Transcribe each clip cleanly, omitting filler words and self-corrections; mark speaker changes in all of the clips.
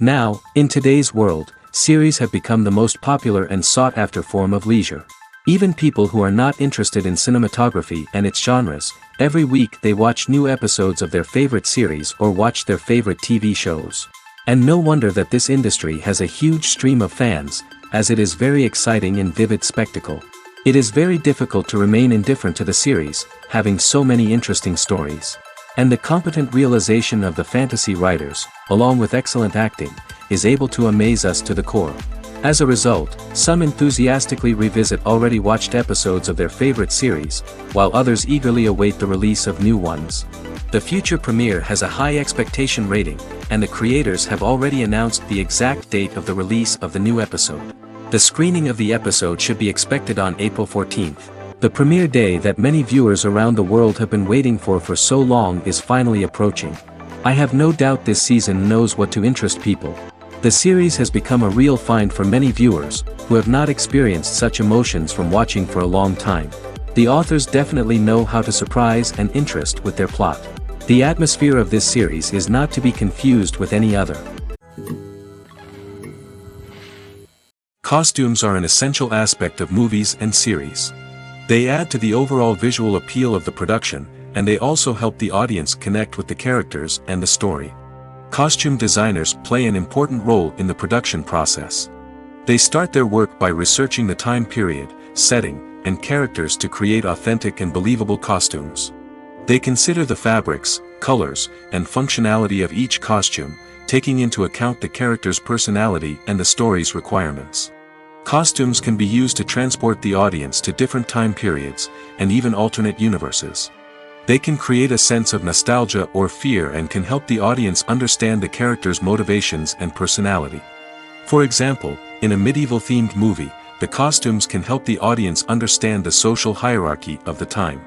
Speaker 1: Now, in today's world, series have become the most popular and sought-after form of leisure. Even people who are not interested in cinematography and its genres, every week they watch new episodes of their favorite series or watch their favorite TV shows. And no wonder that this industry has a huge stream of fans, as it is very exciting and vivid spectacle. It is very difficult to remain indifferent to the series, having so many interesting stories. And the competent realization of the fantasy writers, along with excellent acting, is able to amaze us to the core. As a result, some enthusiastically revisit already watched episodes of their favorite series, while others eagerly await the release of new ones. The future premiere has a high expectation rating, and the creators have already announced the exact date of the release of the new episode. The screening of the episode should be expected on April 14th. The premiere day that many viewers around the world have been waiting for so long is finally approaching. I have no doubt this season knows what to interest people. The series has become a real find for many viewers, who have not experienced such emotions from watching for a long time. The authors definitely know how to surprise and interest with their plot. The atmosphere of this series is not to be confused with any other. Costumes are an essential aspect of movies and series. They add to the overall visual appeal of the production, and they also help the audience connect with the characters and the story. Costume designers play an important role in the production process. They start their work by researching the time period, setting, and characters to create authentic and believable costumes. They consider the fabrics, colors, and functionality of each costume, taking into account the character's personality and the story's requirements. Costumes can be used to transport the audience to different time periods, and even alternate universes. They can create a sense of nostalgia or fear and can help the audience understand the character's motivations and personality. For example, in a medieval-themed movie, the costumes can help the audience understand the social hierarchy of the time.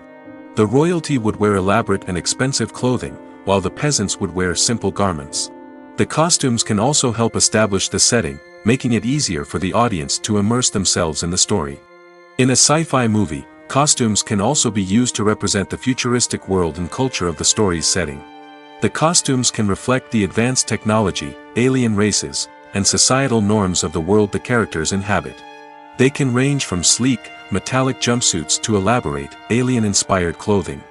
Speaker 1: The royalty would wear elaborate and expensive clothing, while the peasants would wear simple garments. The costumes can also help establish the setting, making it easier for the audience to immerse themselves in the story. In a sci-fi movie, costumes can also be used to represent the futuristic world and culture of the story's setting. The costumes can reflect the advanced technology, alien races, and societal norms of the world the characters inhabit. They can range from sleek, metallic jumpsuits to elaborate, alien-inspired clothing.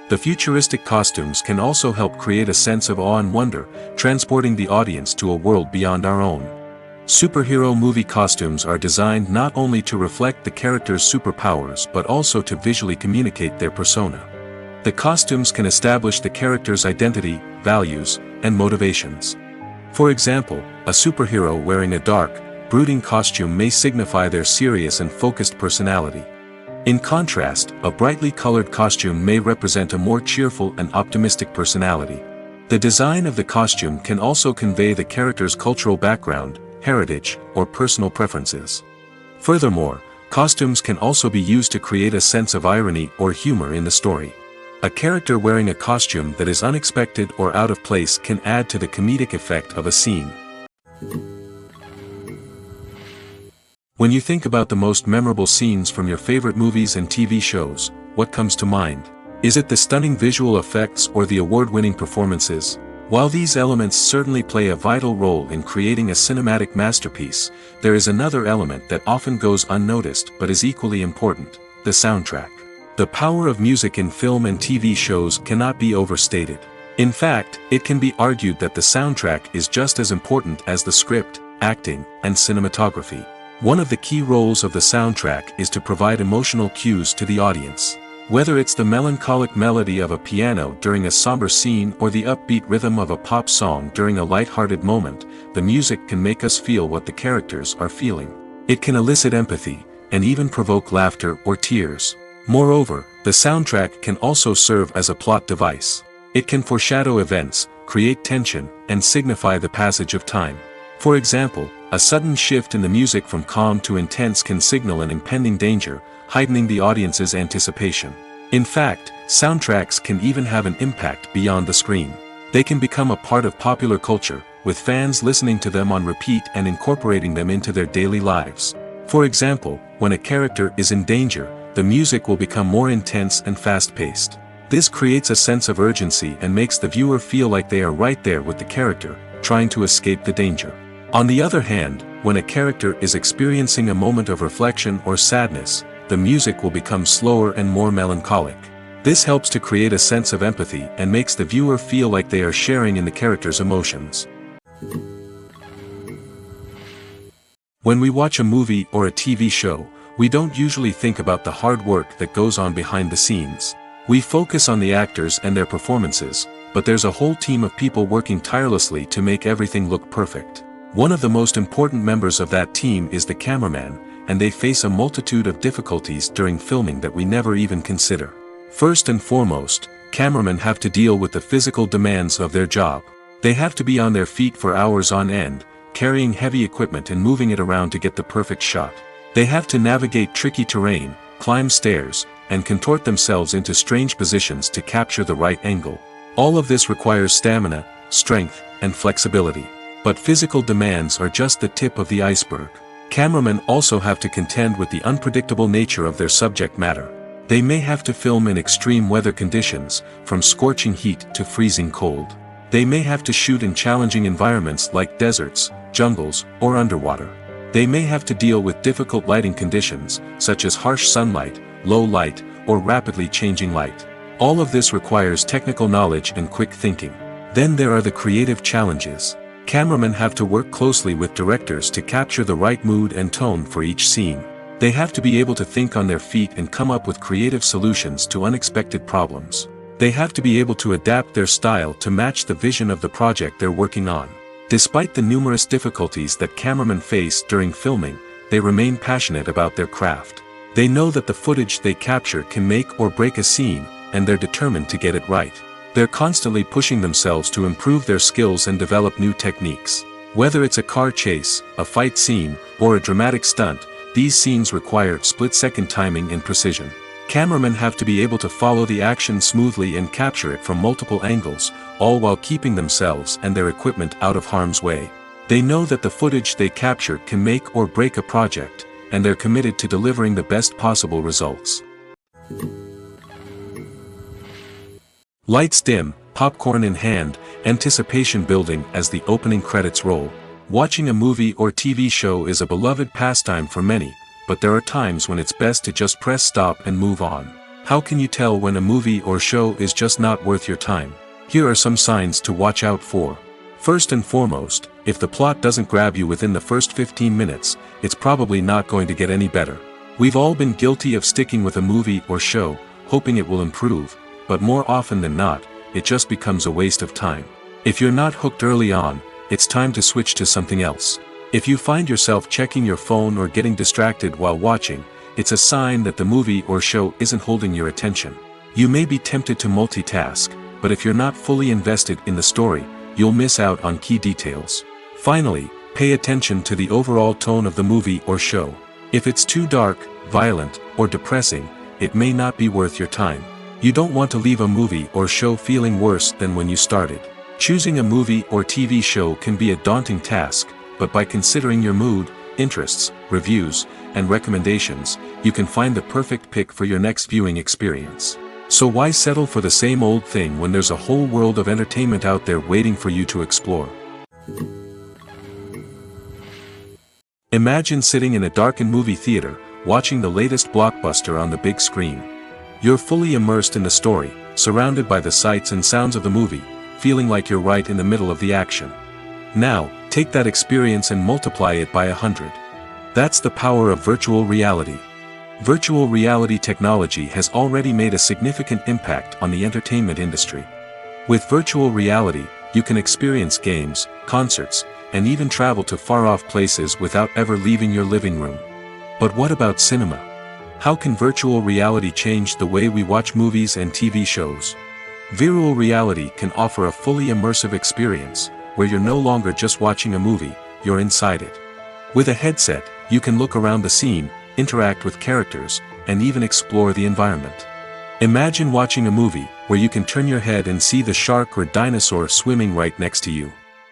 Speaker 1: The futuristic costumes can also help create a sense of awe and wonder, transporting the audience to a world beyond our own. Superhero movie costumes are designed not only to reflect the character's superpowers but also to visually communicate their persona. The costumes can establish the character's identity, values, and motivations. For example, a superhero wearing a dark, brooding costume may signify their serious and focused personality. In contrast, a brightly colored costume may represent a more cheerful and optimistic personality. The design of the costume can also convey the character's cultural background, heritage, or personal preferences. Furthermore, costumes can also be used to create a sense of irony or humor in the story. A character wearing a costume that is unexpected or out of place can add to the comedic effect of a scene. When you think about the most memorable scenes from your favorite movies and TV shows, what comes to mind? Is it the stunning visual effects or the award-winning performances? While these elements certainly play a vital role in creating a cinematic masterpiece, there is another element that often goes unnoticed but is equally important: the soundtrack. The power of music in film and TV shows cannot be overstated. In fact, it can be argued that the soundtrack is just as important as the script, acting, and cinematography. One of the key roles of the soundtrack is to provide emotional cues to the audience. Whether it's the melancholic melody of a piano during a somber scene or the upbeat rhythm of a pop song during a light-hearted moment, the music can make us feel what the characters are feeling. It can elicit empathy, and even provoke laughter or tears. Moreover, the soundtrack can also serve as a plot device. It can foreshadow events, create tension, and signify the passage of time. For example, a sudden shift in the music from calm to intense can signal an impending danger, heightening the audience's anticipation. In fact, soundtracks can even have an impact beyond the screen. They can become a part of popular culture, with fans listening to them on repeat and incorporating them into their daily lives. For example, when a character is in danger, the music will become more intense and fast-paced. This creates a sense of urgency and makes the viewer feel like they are right there with the character, trying to escape the danger. On the other hand, when a character is experiencing a moment of reflection or sadness, the music will become slower and more melancholic. This helps to create a sense of empathy and makes the viewer feel like they are sharing in the character's emotions. When we watch a movie or a TV show, we don't usually think about the hard work that goes on behind the scenes. We focus on the actors and their performances, but there's a whole team of people working tirelessly to make everything look perfect. One of the most important members of that team is the cameraman, and they face a multitude of difficulties during filming that we never even consider. First and foremost, cameramen have to deal with the physical demands of their job. They have to be on their feet for hours on end, carrying heavy equipment and moving it around to get the perfect shot. They have to navigate tricky terrain, climb stairs, and contort themselves into strange positions to capture the right angle. All of this requires stamina, strength, and flexibility. But physical demands are just the tip of the iceberg. Cameramen also have to contend with the unpredictable nature of their subject matter. They may have to film in extreme weather conditions, from scorching heat to freezing cold. They may have to shoot in challenging environments like deserts, jungles, or underwater. They may have to deal with difficult lighting conditions, such as harsh sunlight, low light, or rapidly changing light. All of this requires technical knowledge and quick thinking. Then there are the creative challenges. Cameramen have to work closely with directors to capture the right mood and tone for each scene. They have to be able to think on their feet and come up with creative solutions to unexpected problems. They have to be able to adapt their style to match the vision of the project they're working on. Despite the numerous difficulties that cameramen face during filming, they remain passionate about their craft. They know that the footage they capture can make or break a scene, and they're determined to get it right. They're constantly pushing themselves to improve their skills and develop new techniques. Whether it's a car chase, a fight scene, or a dramatic stunt, these scenes require split-second timing and precision. Cameramen have to be able to follow the action smoothly and capture it from multiple angles, all while keeping themselves and their equipment out of harm's way. They know that the footage they capture can make or break a project, and they're committed to delivering the best possible results. Lights dim, popcorn in hand, anticipation building as the opening credits roll. Watching a movie or TV show is a beloved pastime for many, but there are times when it's best to just press stop and move on. How can you tell when a movie or show is just not worth your time? Here are some signs to watch out for. First and foremost, if the plot doesn't grab you within the first 15 minutes, it's probably not going to get any better. We've all been guilty of sticking with a movie or show, hoping it will improve, but more often than not, it just becomes a waste of time. If you're not hooked early on, it's time to switch to something else. If you find yourself checking your phone or getting distracted while watching, it's a sign that the movie or show isn't holding your attention. You may be tempted to multitask, but if you're not fully invested in the story, you'll miss out on key details. Finally, pay attention to the overall tone of the movie or show. If it's too dark, violent, or depressing, it may not be worth your time. You don't want to leave a movie or show feeling worse than when you started. Choosing a movie or TV show can be a daunting task, but by considering your mood, interests, reviews, and recommendations, you can find the perfect pick for your next viewing experience. So why settle for the same old thing when there's a whole world of entertainment out there waiting for you to explore? Imagine sitting in a darkened movie theater, watching the latest blockbuster on the big screen. You're fully immersed in the story, surrounded by the sights and sounds of the movie, feeling like you're right in the middle of the action. Now, take that experience and multiply it by 100. That's the power of virtual reality. Virtual reality technology has already made a significant impact on the entertainment industry. With virtual reality, you can experience games, concerts, and even travel to far-off places without ever leaving your living room. But what about cinema? How can virtual reality change the way we watch movies and TV shows? Virtual reality can offer a fully immersive experience, where you're no longer just watching a movie, you're inside it. With a headset, you can look around the scene, interact with characters, and even explore the environment. Imagine watching a movie, where you can turn your head and see the shark or dinosaur swimming right next to you.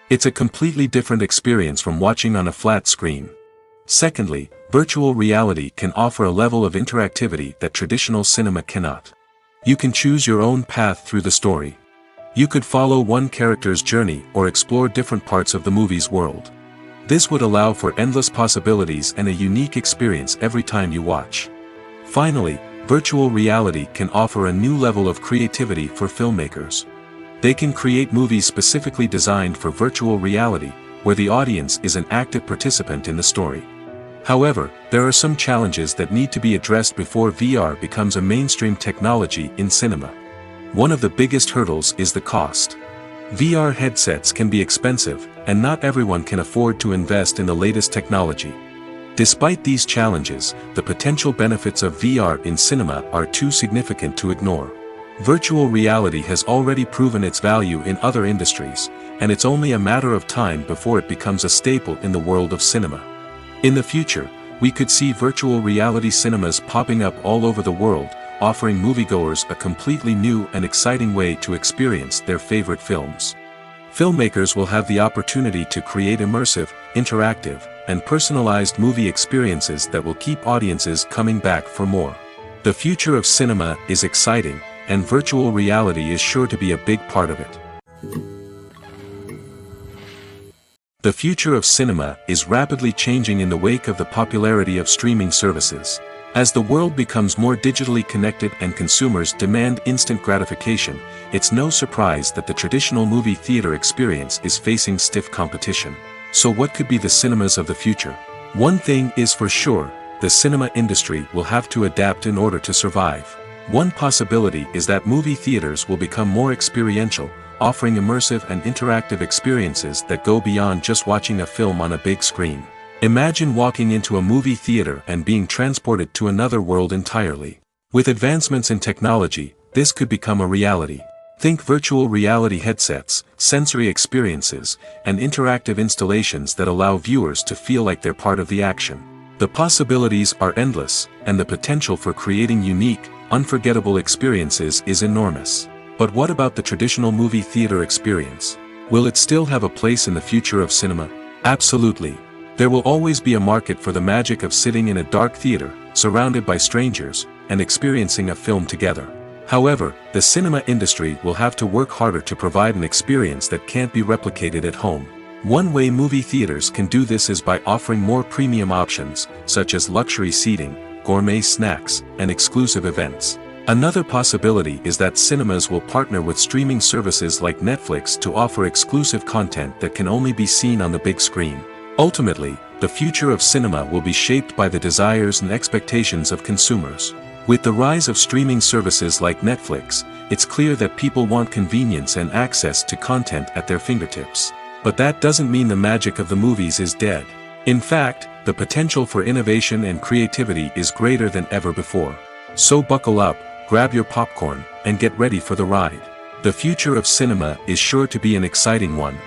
Speaker 1: It's a completely different experience from watching on a flat screen. Secondly, virtual reality can offer a level of interactivity that traditional cinema cannot. You can choose your own path through the story. You could follow one character's journey or explore different parts of the movie's world. This would allow for endless possibilities and a unique experience every time you watch. Finally, virtual reality can offer a new level of creativity for filmmakers. They can create movies specifically designed for virtual reality, where the audience is an active participant in the story. However, there are some challenges that need to be addressed before VR becomes a mainstream technology in cinema. One of the biggest hurdles is the cost. VR headsets can be expensive, and not everyone can afford to invest in the latest technology. Despite these challenges, the potential benefits of VR in cinema are too significant to ignore. Virtual reality has already proven its value in other industries, and it's only a matter of time before it becomes a staple in the world of cinema. In the future, we could see virtual reality cinemas popping up all over the world, offering moviegoers a completely new and exciting way to experience their favorite films. Filmmakers will have the opportunity to create immersive, interactive, and personalized movie experiences that will keep audiences coming back for more. The future of cinema is exciting, and virtual reality is sure to be a big part of it. The future of cinema is rapidly changing in the wake of the popularity of streaming services. As the world becomes more digitally connected and consumers demand instant gratification, it's no surprise that the traditional movie theater experience is facing stiff competition. So what could be the cinemas of the future? One thing is for sure, the cinema industry will have to adapt in order to survive. One possibility is that movie theaters will become more experiential, offering immersive and interactive experiences that go beyond just watching a film on a big screen. Imagine walking into a movie theater and being transported to another world entirely. With advancements in technology, this could become a reality. Think virtual reality headsets, sensory experiences, and interactive installations that allow viewers to feel like they're part of the action. The possibilities are endless, and the potential for creating unique, unforgettable experiences is enormous. But what about the traditional movie theater experience? Will it still have a place in the future of cinema? Absolutely. There will always be a market for the magic of sitting in a dark theater, surrounded by strangers, and experiencing a film together. However, the cinema industry will have to work harder to provide an experience that can't be replicated at home. One way movie theaters can do this is by offering more premium options, such as luxury seating, gourmet snacks, and exclusive events. Another possibility is that cinemas will partner with streaming services like Netflix to offer exclusive content that can only be seen on the big screen. Ultimately, the future of cinema will be shaped by the desires and expectations of consumers. With the rise of streaming services like Netflix, it's clear that people want convenience and access to content at their fingertips. But that doesn't mean the magic of the movies is dead. In fact, the potential for innovation and creativity is greater than ever before. So buckle up, grab your popcorn, and get ready for the ride. The future of cinema is sure to be an exciting one.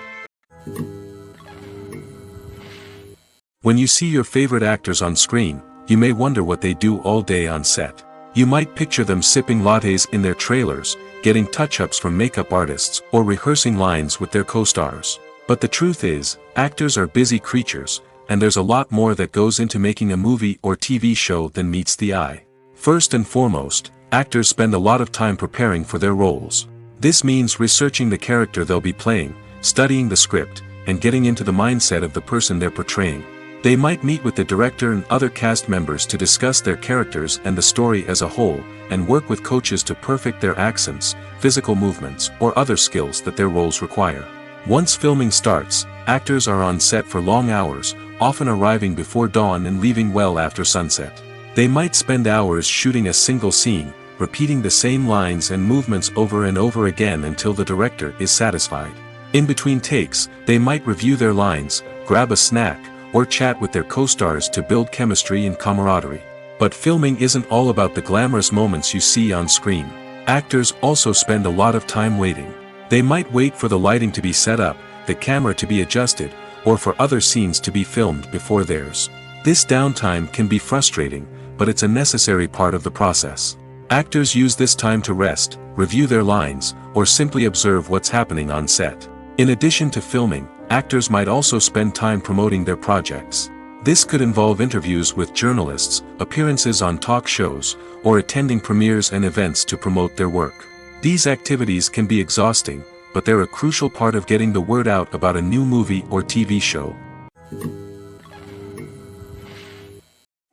Speaker 1: When you see your favorite actors on screen, you may wonder what they do all day on set. You might picture them sipping lattes in their trailers, getting touch-ups from makeup artists, or rehearsing lines with their co-stars. But the truth is, actors are busy creatures, and there's a lot more that goes into making a movie or TV show than meets the eye. First and foremost, actors spend a lot of time preparing for their roles. This means researching the character they'll be playing, studying the script, and getting into the mindset of the person they're portraying. They might meet with the director and other cast members to discuss their characters and the story as a whole, and work with coaches to perfect their accents, physical movements, or other skills that their roles require. Once filming starts, actors are on set for long hours, often arriving before dawn and leaving well after sunset. They might spend hours shooting a single scene, repeating the same lines and movements over and over again until the director is satisfied. In between takes, they might review their lines, grab a snack, or chat with their co-stars to build chemistry and camaraderie. But filming isn't all about the glamorous moments you see on screen. Actors also spend a lot of time waiting. They might wait for the lighting to be set up, the camera to be adjusted, or for other scenes to be filmed before theirs. This downtime can be frustrating, but it's a necessary part of the process. Actors use this time to rest, review their lines, or simply observe what's happening on set. In addition to filming, actors might also spend time promoting their projects. This could involve interviews with journalists, appearances on talk shows, or attending premieres and events to promote their work. These activities can be exhausting, but they're a crucial part of getting the word out about a new movie or TV show.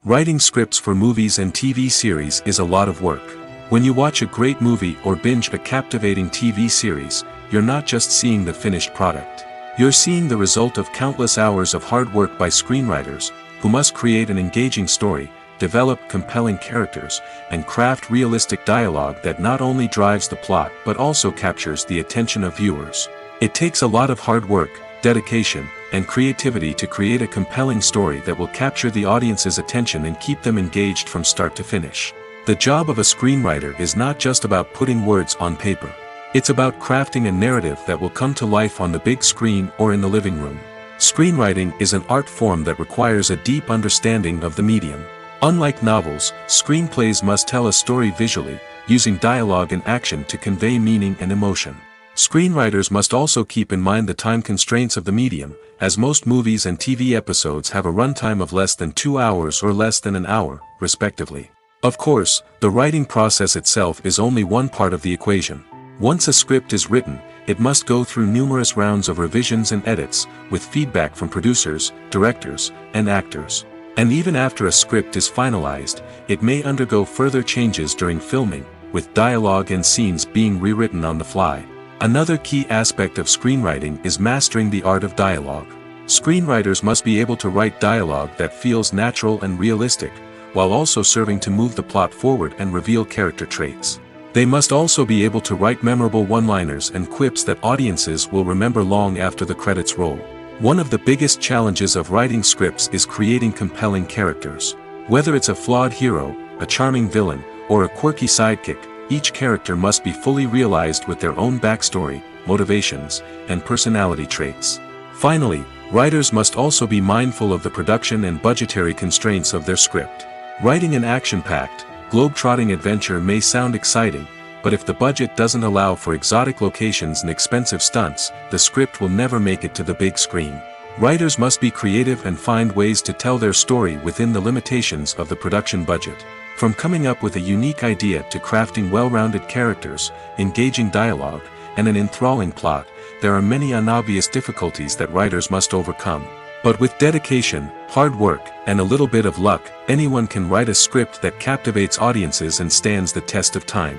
Speaker 1: Writing scripts for movies and TV series is a lot of work. When you watch a great movie or binge a captivating TV series, you're not just seeing the finished product. You're seeing the result of countless hours of hard work by screenwriters, who must create an engaging story, develop compelling characters, and craft realistic dialogue that not only drives the plot but also captures the attention of viewers. It takes a lot of hard work, dedication, and creativity to create a compelling story that will capture the audience's attention and keep them engaged from start to finish. The job of a screenwriter is not just about putting words on paper. It's about crafting a narrative that will come to life on the big screen or in the living room. Screenwriting is an art form that requires a deep understanding of the medium. Unlike novels, screenplays must tell a story visually, using dialogue and action to convey meaning and emotion. Screenwriters must also keep in mind the time constraints of the medium, as most movies and TV episodes have a runtime of less than 2 hours or less than an hour, respectively. Of course, the writing process itself is only one part of the equation. Once a script is written, it must go through numerous rounds of revisions and edits, with feedback from producers, directors, and actors. And even after a script is finalized, it may undergo further changes during filming, with dialogue and scenes being rewritten on the fly. Another key aspect of screenwriting is mastering the art of dialogue. Screenwriters must be able to write dialogue that feels natural and realistic, while also serving to move the plot forward and reveal character traits. They must also be able to write memorable one-liners and quips that audiences will remember long after the credits roll. One of the biggest challenges of writing scripts is creating compelling characters. Whether it's a flawed hero, a charming villain, or a quirky sidekick, each character must be fully realized with their own backstory, motivations, and personality traits. Finally, writers must also be mindful of the production and budgetary constraints of their script. Writing an action-packed, globe-trotting adventure may sound exciting, but if the budget doesn't allow for exotic locations and expensive stunts, the script will never make it to the big screen. Writers must be creative and find ways to tell their story within the limitations of the production budget. From coming up with a unique idea to crafting well-rounded characters, engaging dialogue, and an enthralling plot, there are many unobvious difficulties that writers must overcome. But with dedication, hard work, and a little bit of luck, anyone can write a script that captivates audiences and stands the test of time.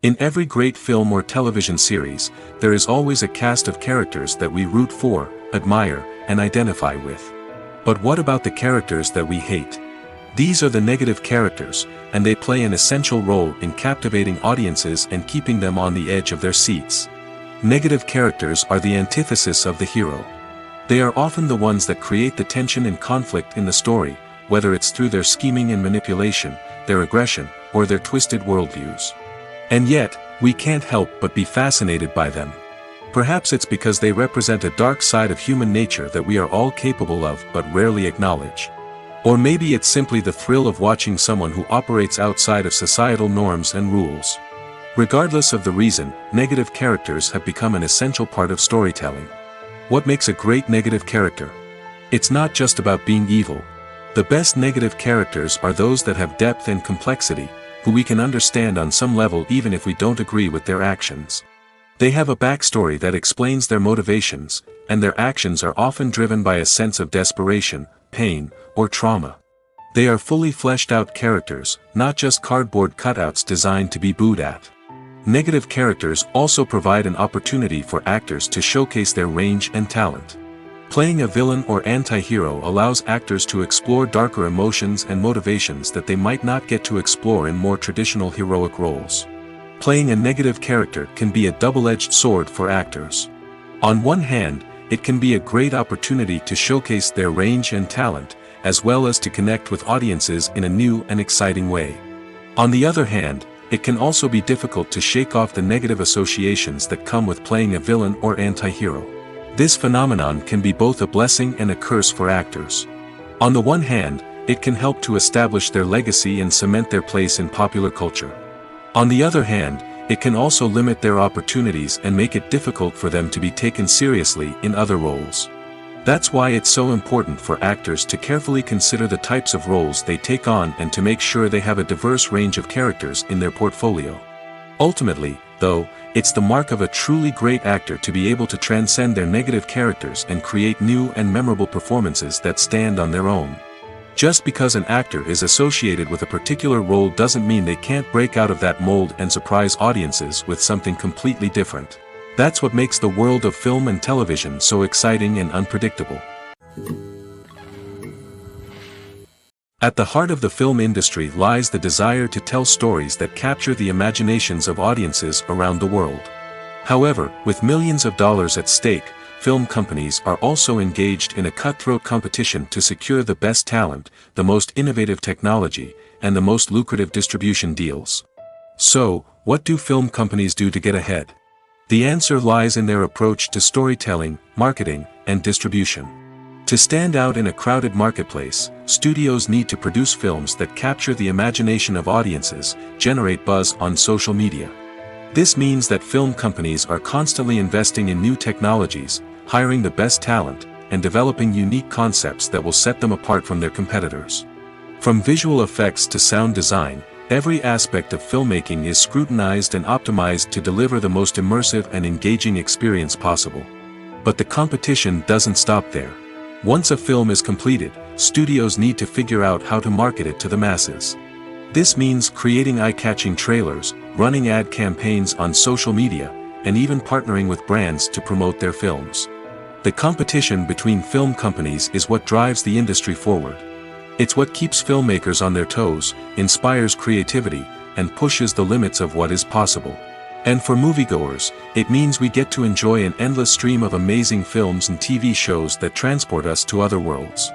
Speaker 1: In every great film or television series, there is always a cast of characters that we root for, admire, and identify with. But what about the characters that we hate? These are the negative characters, and they play an essential role in captivating audiences and keeping them on the edge of their seats. Negative characters are the antithesis of the hero. They are often the ones that create the tension and conflict in the story, whether it's through their scheming and manipulation, their aggression, or their twisted worldviews. And yet, we can't help but be fascinated by them. Perhaps it's because they represent a dark side of human nature that we are all capable of but rarely acknowledge. Or maybe it's simply the thrill of watching someone who operates outside of societal norms and rules. Regardless of the reason, negative characters have become an essential part of storytelling. What makes a great negative character? It's not just about being evil. The best negative characters are those that have depth and complexity, who we can understand on some level even if we don't agree with their actions. They have a backstory that explains their motivations, and their actions are often driven by a sense of desperation, pain, or trauma. They are fully fleshed out characters, not just cardboard cutouts designed to be booed at. Negative characters also provide an opportunity for actors to showcase their range and talent. Playing a villain or anti-hero allows actors to explore darker emotions and motivations that they might not get to explore in more traditional heroic roles. Playing a negative character can be a double-edged sword for actors. On one hand, it can be a great opportunity to showcase their range and talent, as well as to connect with audiences in a new and exciting way. On the other hand, it can also be difficult to shake off the negative associations that come with playing a villain or anti-hero. This phenomenon can be both a blessing and a curse for actors. On the one hand, it can help to establish their legacy and cement their place in popular culture. On the other hand, it can also limit their opportunities and make it difficult for them to be taken seriously in other roles. That's why it's so important for actors to carefully consider the types of roles they take on and to make sure they have a diverse range of characters in their portfolio. Ultimately, though, it's the mark of a truly great actor to be able to transcend their negative characters and create new and memorable performances that stand on their own. Just because an actor is associated with a particular role doesn't mean they can't break out of that mold and surprise audiences with something completely different. That's what makes the world of film and television so exciting and unpredictable. At the heart of the film industry lies the desire to tell stories that capture the imaginations of audiences around the world. However, with millions of dollars at stake, film companies are also engaged in a cutthroat competition to secure the best talent, the most innovative technology, and the most lucrative distribution deals. So, what do film companies do to get ahead? The answer lies in their approach to storytelling, marketing, and distribution. To stand out in a crowded marketplace, studios need to produce films that capture the imagination of audiences, generate buzz on social media. This means that film companies are constantly investing in new technologies, hiring the best talent, and developing unique concepts that will set them apart from their competitors. From visual effects to sound design, every aspect of filmmaking is scrutinized and optimized to deliver the most immersive and engaging experience possible. But the competition doesn't stop there. Once a film is completed, studios need to figure out how to market it to the masses. This means creating eye-catching trailers, running ad campaigns on social media, and even partnering with brands to promote their films. The competition between film companies is what drives the industry forward. It's what keeps filmmakers on their toes, inspires creativity, and pushes the limits of what is possible. And for moviegoers, it means we get to enjoy an endless stream of amazing films and TV shows that transport us to other worlds.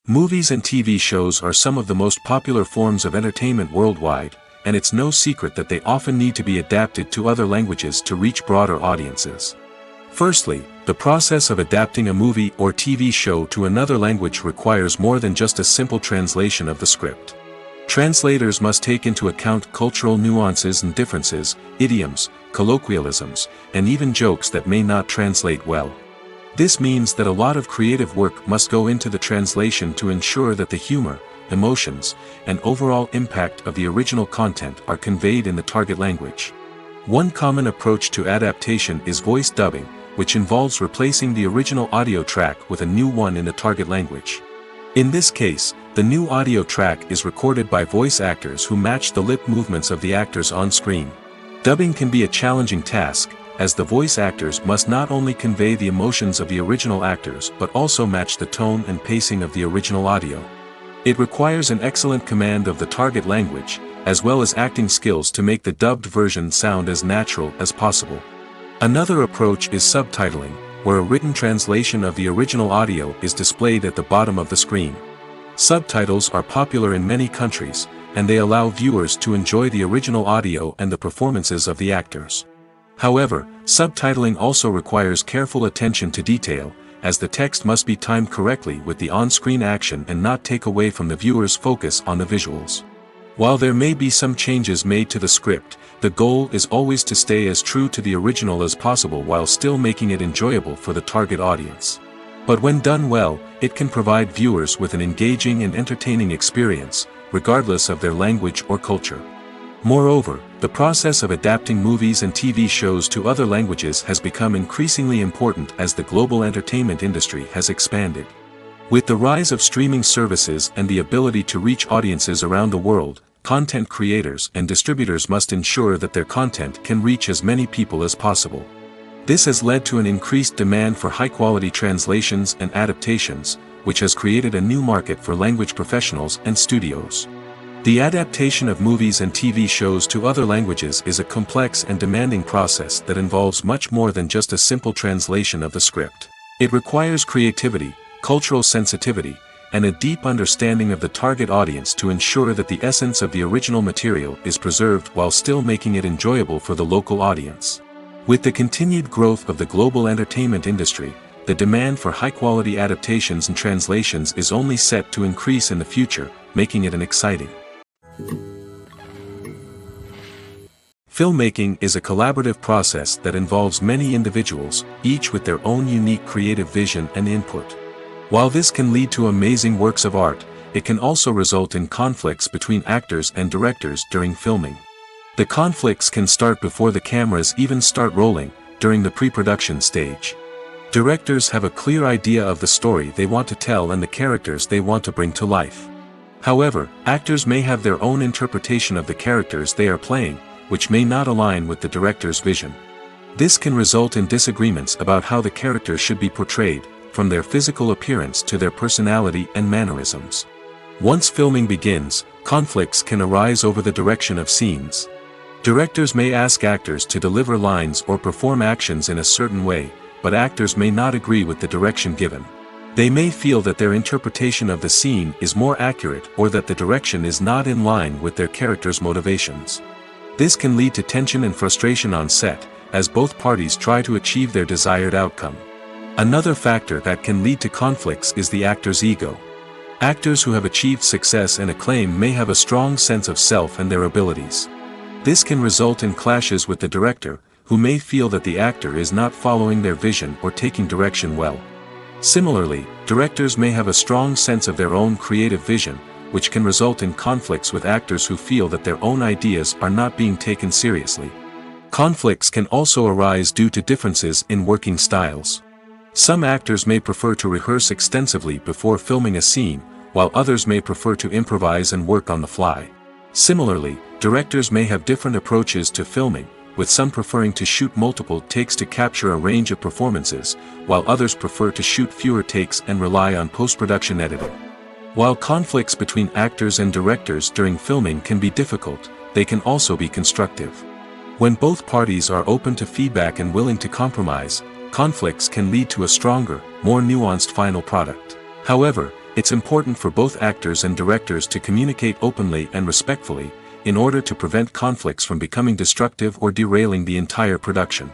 Speaker 1: Movies and TV shows are some of the most popular forms of entertainment worldwide, and it's no secret that they often need to be adapted to other languages to reach broader audiences. Firstly, the process of adapting a movie or TV show to another language requires more than just a simple translation of the script. Translators must take into account cultural nuances and differences, idioms, colloquialisms, and even jokes that may not translate well. This means that a lot of creative work must go into the translation to ensure that the humor, emotions, and overall impact of the original content are conveyed in the target language. One common approach to adaptation is voice dubbing, which involves replacing the original audio track with a new one in the target language. In this case, the new audio track is recorded by voice actors who match the lip movements of the actors on screen. Dubbing can be a challenging task, as the voice actors must not only convey the emotions of the original actors but also match the tone and pacing of the original audio. It requires an excellent command of the target language, as well as acting skills to make the dubbed version sound as natural as possible. Another approach is subtitling, where a written translation of the original audio is displayed at the bottom of the screen. Subtitles are popular in many countries, and they allow viewers to enjoy the original audio and the performances of the actors. However, subtitling also requires careful attention to detail, as the text must be timed correctly with the on-screen action and not take away from the viewer's focus on the visuals. While there may be some changes made to the script, the goal is always to stay as true to the original as possible while still making it enjoyable for the target audience. But when done well, it can provide viewers with an engaging and entertaining experience, regardless of their language or culture. Moreover, the process of adapting movies and TV shows to other languages has become increasingly important as the global entertainment industry has expanded. With the rise of streaming services and the ability to reach audiences around the world, content creators and distributors must ensure that their content can reach as many people as possible. This has led to an increased demand for high-quality translations and adaptations, which has created a new market for language professionals and studios. The adaptation of movies and TV shows to other languages is a complex and demanding process that involves much more than just a simple translation of the script. It requires creativity, cultural sensitivity, and a deep understanding of the target audience to ensure that the essence of the original material is preserved while still making it enjoyable for the local audience. With the continued growth of the global entertainment industry, the demand for high-quality adaptations and translations is only set to increase in the future, making it an exciting. Filmmaking is a collaborative process that involves many individuals, each with their own unique creative vision and input. While this can lead to amazing works of art, it can also result in conflicts between actors and directors during filming. The conflicts can start before the cameras even start rolling, during the pre-production stage. Directors have a clear idea of the story they want to tell and the characters they want to bring to life. However, actors may have their own interpretation of the characters they are playing, which may not align with the director's vision. This can result in disagreements about how the characters should be portrayed, from their physical appearance to their personality and mannerisms. Once filming begins, conflicts can arise over the direction of scenes. Directors may ask actors to deliver lines or perform actions in a certain way, but actors may not agree with the direction given. They may feel that their interpretation of the scene is more accurate or that the direction is not in line with their character's motivations. This can lead to tension and frustration on set, as both parties try to achieve their desired outcome. Another factor that can lead to conflicts is the actor's ego. Actors who have achieved success and acclaim may have a strong sense of self and their abilities. This can result in clashes with the director, who may feel that the actor is not following their vision or taking direction well. Similarly, directors may have a strong sense of their own creative vision, which can result in conflicts with actors who feel that their own ideas are not being taken seriously. Conflicts can also arise due to differences in working styles. Some actors may prefer to rehearse extensively before filming a scene, while others may prefer to improvise and work on the fly. Similarly, directors may have different approaches to filming, with some preferring to shoot multiple takes to capture a range of performances, while others prefer to shoot fewer takes and rely on post-production editing. While conflicts between actors and directors during filming can be difficult, they can also be constructive. When both parties are open to feedback and willing to compromise, conflicts can lead to a stronger, more nuanced final product. However, it's important for both actors and directors to communicate openly and respectfully, in order to prevent conflicts from becoming destructive or derailing the entire production.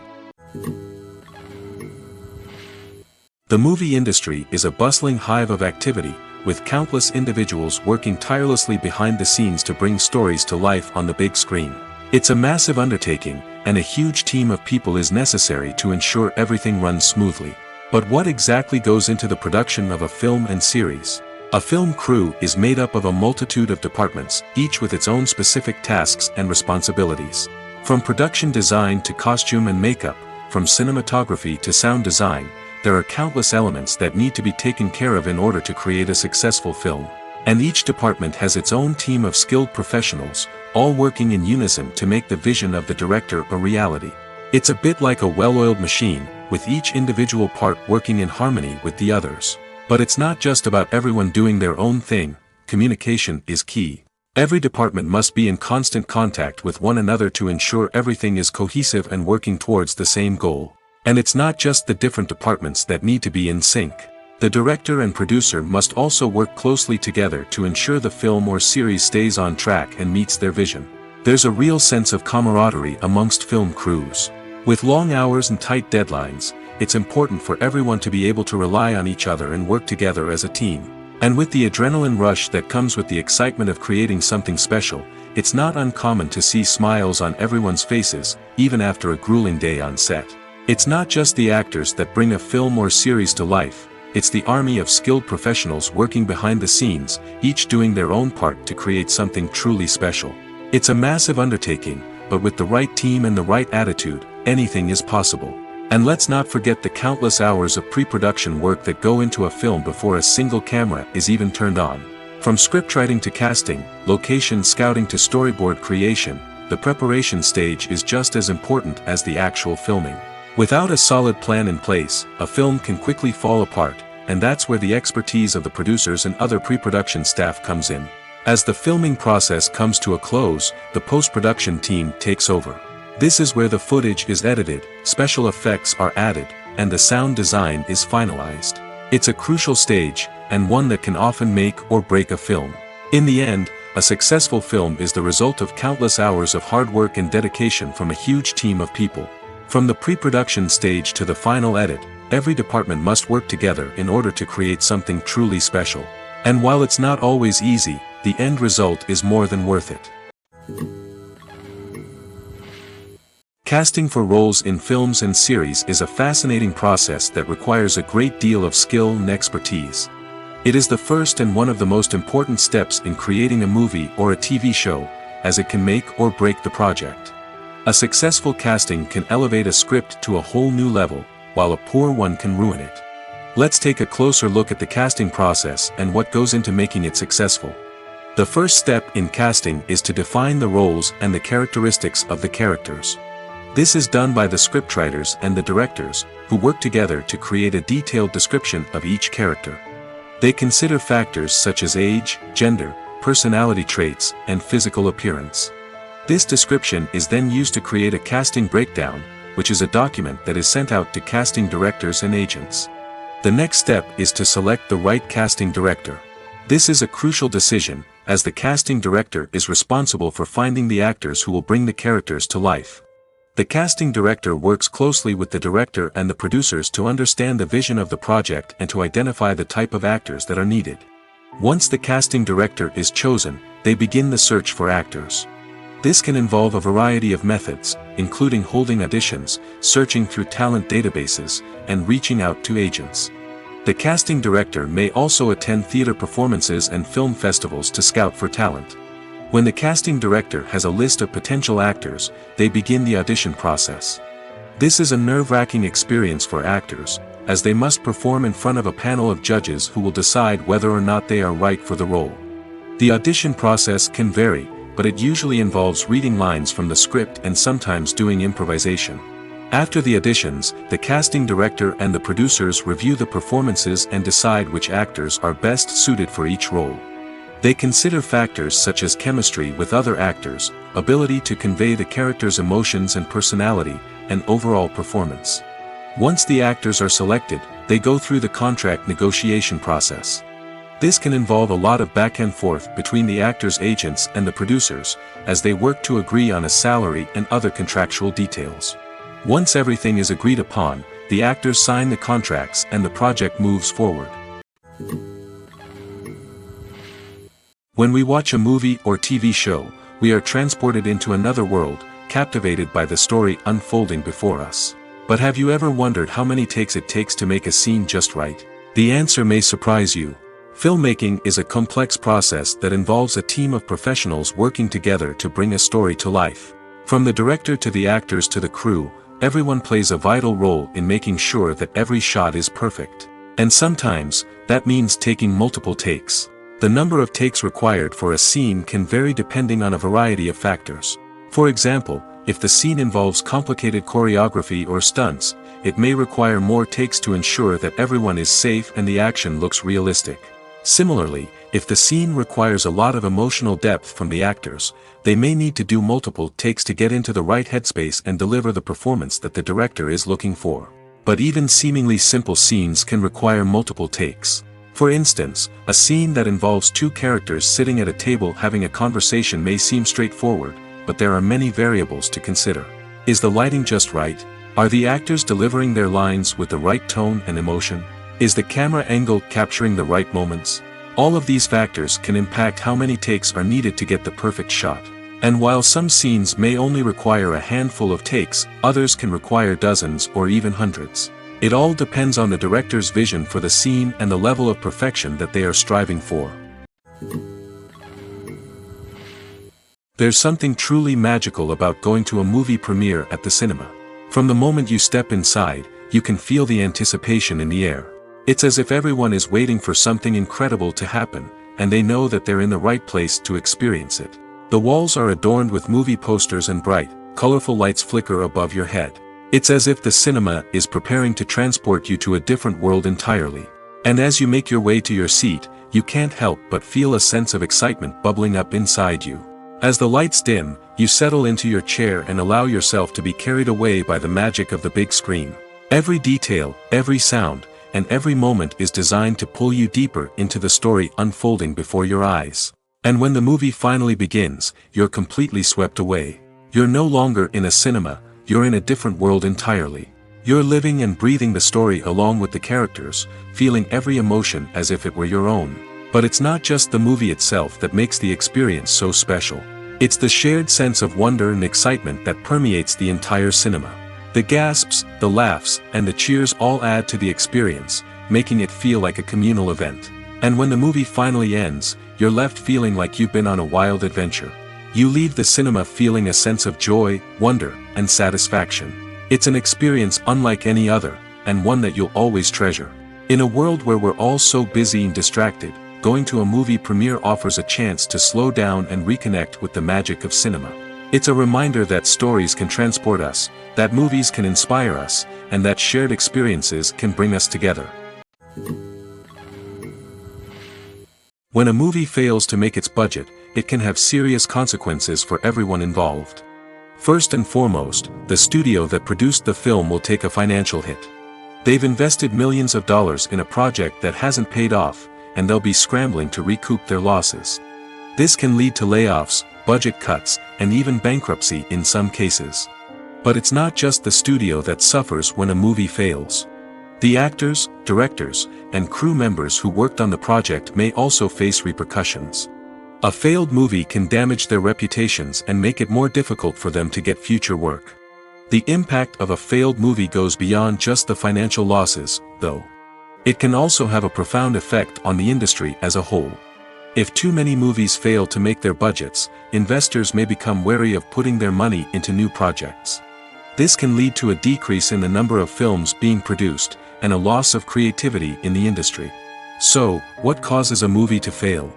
Speaker 1: The movie industry is a bustling hive of activity, with countless individuals working tirelessly behind the scenes to bring stories to life on the big screen. It's a massive undertaking, and a huge team of people is necessary to ensure everything runs smoothly. But what exactly goes into the production of a film and series? A film crew is made up of a multitude of departments, each with its own specific tasks and responsibilities. From production design to costume and makeup, from cinematography to sound design, there are countless elements that need to be taken care of in order to create a successful film. And each department has its own team of skilled professionals, all working in unison to make the vision of the director a reality. It's a bit like a well-oiled machine, with each individual part working in harmony with the others. But it's not just about everyone doing their own thing. Communication is key. Every department must be in constant contact with one another to ensure everything is cohesive and working towards the same goal. And it's not just the different departments that need to be in sync. The director and producer must also work closely together to ensure the film or series stays on track and meets their vision. There's a real sense of camaraderie amongst film crews. With long hours and tight deadlines, it's important for everyone to be able to rely on each other and work together as a team. And with the adrenaline rush that comes with the excitement of creating something special, it's not uncommon to see smiles on everyone's faces, even after a grueling day on set. It's not just the actors that bring a film or series to life. It's the army of skilled professionals working behind the scenes, each doing their own part to create something truly special. It's a massive undertaking, but with the right team and the right attitude, anything is possible. And let's not forget the countless hours of pre-production work that go into a film before a single camera is even turned on. From scriptwriting to casting, location scouting to storyboard creation, the preparation stage is just as important as the actual filming. Without a solid plan in place, a film can quickly fall apart, and that's where the expertise of the producers and other pre-production staff comes in. As the filming process comes to a close, the post-production team takes over. This is where the footage is edited, special effects are added, and the sound design is finalized. It's a crucial stage, and one that can often make or break a film. In the end, a successful film is the result of countless hours of hard work and dedication from a huge team of people. From the pre-production stage to the final edit, every department must work together in order to create something truly special. And while it's not always easy, the end result is more than worth it. Casting for roles in films and series is a fascinating process that requires a great deal of skill and expertise. It is the first and one of the most important steps in creating a movie or a TV show, as it can make or break the project. A successful casting can elevate a script to a whole new level, while a poor one can ruin it. Let's take a closer look at the casting process and what goes into making it successful. The first step in casting is to define the roles and the characteristics of the characters. This is done by the scriptwriters and the directors, who work together to create a detailed description of each character. They consider factors such as age, gender, personality traits, and physical appearance. This description is then used to create a casting breakdown, which is a document that is sent out to casting directors and agents. The next step is to select the right casting director. This is a crucial decision, as the casting director is responsible for finding the actors who will bring the characters to life. The casting director works closely with the director and the producers to understand the vision of the project and to identify the type of actors that are needed. Once the casting director is chosen, they begin the search for actors. This can involve a variety of methods, including holding auditions, searching through talent databases, and reaching out to agents. The casting director may also attend theater performances and film festivals to scout for talent. When the casting director has a list of potential actors, they begin the audition process. This is a nerve-wracking experience for actors, as they must perform in front of a panel of judges who will decide whether or not they are right for the role. The audition process can vary, but it usually involves reading lines from the script and sometimes doing improvisation. After the auditions, the casting director and the producers review the performances and decide which actors are best suited for each role. They consider factors such as chemistry with other actors, ability to convey the character's emotions and personality, and overall performance. Once the actors are selected, they go through the contract negotiation process. This can involve a lot of back and forth between the actors' agents and the producers, as they work to agree on a salary and other contractual details. Once everything is agreed upon, the actors sign the contracts and the project moves forward. When we watch a movie or TV show, we are transported into another world, captivated by the story unfolding before us. But have you ever wondered how many takes it takes to make a scene just right? The answer may surprise you. Filmmaking is a complex process that involves a team of professionals working together to bring a story to life. From the director to the actors to the crew, everyone plays a vital role in making sure that every shot is perfect. And sometimes, that means taking multiple takes. The number of takes required for a scene can vary depending on a variety of factors. For example, if the scene involves complicated choreography or stunts, it may require more takes to ensure that everyone is safe and the action looks realistic. Similarly, if the scene requires a lot of emotional depth from the actors, they may need to do multiple takes to get into the right headspace and deliver the performance that the director is looking for. But even seemingly simple scenes can require multiple takes. For instance, a scene that involves two characters sitting at a table having a conversation may seem straightforward, but there are many variables to consider. Is the lighting just right? Are the actors delivering their lines with the right tone and emotion? Is the camera angle capturing the right moments? All of these factors can impact how many takes are needed to get the perfect shot. And while some scenes may only require a handful of takes, others can require dozens or even hundreds. It all depends on the director's vision for the scene and the level of perfection that they are striving for. There's something truly magical about going to a movie premiere at the cinema. From the moment you step inside, you can feel the anticipation in the air. It's as if everyone is waiting for something incredible to happen, and they know that they're in the right place to experience it. The walls are adorned with movie posters and bright, colorful lights flicker above your head. It's as if the cinema is preparing to transport you to a different world entirely. And as you make your way to your seat, you can't help but feel a sense of excitement bubbling up inside you. As the lights dim, you settle into your chair and allow yourself to be carried away by the magic of the big screen. Every detail, every sound, and every moment is designed to pull you deeper into the story unfolding before your eyes. And when the movie finally begins, you're completely swept away. You're no longer in a cinema, you're in a different world entirely. You're living and breathing the story along with the characters, feeling every emotion as if it were your own. But it's not just the movie itself that makes the experience so special. It's the shared sense of wonder and excitement that permeates the entire cinema. The gasps, the laughs, and the cheers all add to the experience, making it feel like a communal event. And when the movie finally ends, you're left feeling like you've been on a wild adventure. You leave the cinema feeling a sense of joy, wonder, and satisfaction. It's an experience unlike any other, and one that you'll always treasure. In a world where we're all so busy and distracted, going to a movie premiere offers a chance to slow down and reconnect with the magic of cinema. It's a reminder that stories can transport us, that movies can inspire us, and that shared experiences can bring us together. When a movie fails to make its budget, it can have serious consequences for everyone involved. First and foremost, the studio that produced the film will take a financial hit. They've invested millions of dollars in a project that hasn't paid off, and they'll be scrambling to recoup their losses. This can lead to layoffs, budget cuts, and even bankruptcy in some cases. But it's not just the studio that suffers when a movie fails. The actors, directors, and crew members who worked on the project may also face repercussions. A failed movie can damage their reputations and make it more difficult for them to get future work. The impact of a failed movie goes beyond just the financial losses, though. It can also have a profound effect on the industry as a whole. If too many movies fail to make their budgets, investors may become wary of putting their money into new projects. This can lead to a decrease in the number of films being produced, and a loss of creativity in the industry. So, what causes a movie to fail?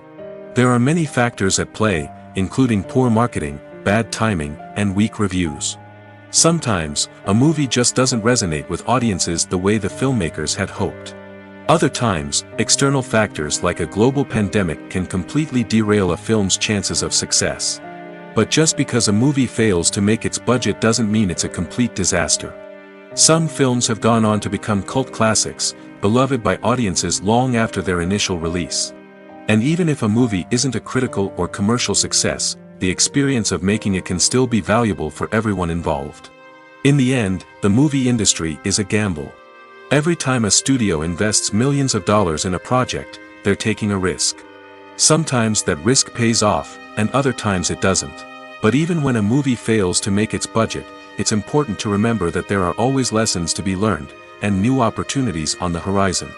Speaker 1: There are many factors at play, including poor marketing, bad timing, and weak reviews. Sometimes, a movie just doesn't resonate with audiences the way the filmmakers had hoped. Other times, external factors like a global pandemic can completely derail a film's chances of success. But just because a movie fails to make its budget doesn't mean it's a complete disaster. Some films have gone on to become cult classics, beloved by audiences long after their initial release. And even if a movie isn't a critical or commercial success, the experience of making it can still be valuable for everyone involved. In the end, the movie industry is a gamble. Every time a studio invests millions of dollars in a project, they're taking a risk. Sometimes that risk pays off, and other times it doesn't. But even when a movie fails to make its budget, it's important to remember that there are always lessons to be learned, and new opportunities on the horizon.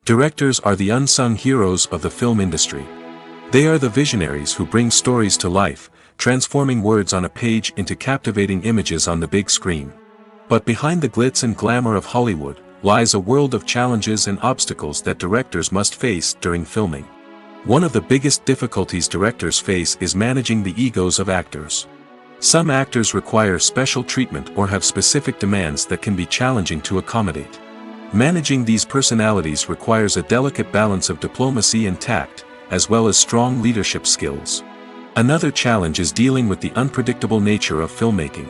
Speaker 1: Directors are the unsung heroes of the film industry. They are the visionaries who bring stories to life, transforming words on a page into captivating images on the big screen. But behind the glitz and glamour of Hollywood, lies a world of challenges and obstacles that directors must face during filming. One of the biggest difficulties directors face is managing the egos of actors. Some actors require special treatment or have specific demands that can be challenging to accommodate. Managing these personalities requires a delicate balance of diplomacy and tact, as well as strong leadership skills. Another challenge is dealing with the unpredictable nature of filmmaking.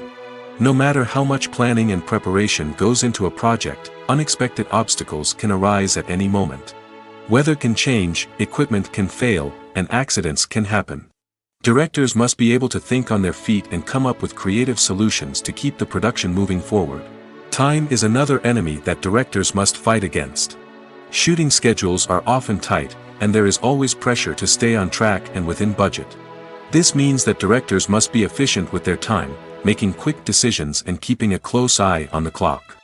Speaker 1: No matter how much planning and preparation goes into a project, unexpected obstacles can arise at any moment. Weather can change, equipment can fail, and accidents can happen. Directors must be able to think on their feet and come up with creative solutions to keep the production moving forward. Time is another enemy that directors must fight against. Shooting schedules are often tight, and there is always pressure to stay on track and within budget. This means that directors must be efficient with their time, making quick decisions and keeping a close eye on the clock.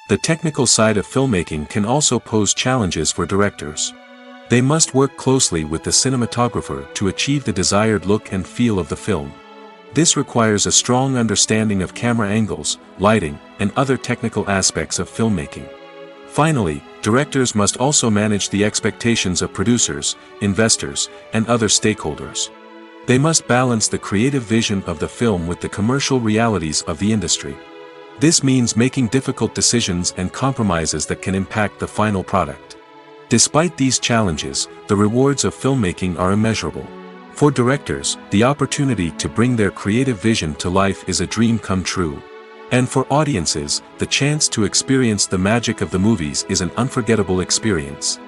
Speaker 1: The technical side of filmmaking can also pose challenges for directors. They must work closely with the cinematographer to achieve the desired look and feel of the film. This requires a strong understanding of camera angles, lighting, and other technical aspects of filmmaking. Finally, directors must also manage the expectations of producers, investors, and other stakeholders. They must balance the creative vision of the film with the commercial realities of the industry. This means making difficult decisions and compromises that can impact the final product. Despite these challenges, the rewards of filmmaking are immeasurable. For directors, the opportunity to bring their creative vision to life is a dream come true. And for audiences, the chance to experience the magic of the movies is an unforgettable experience.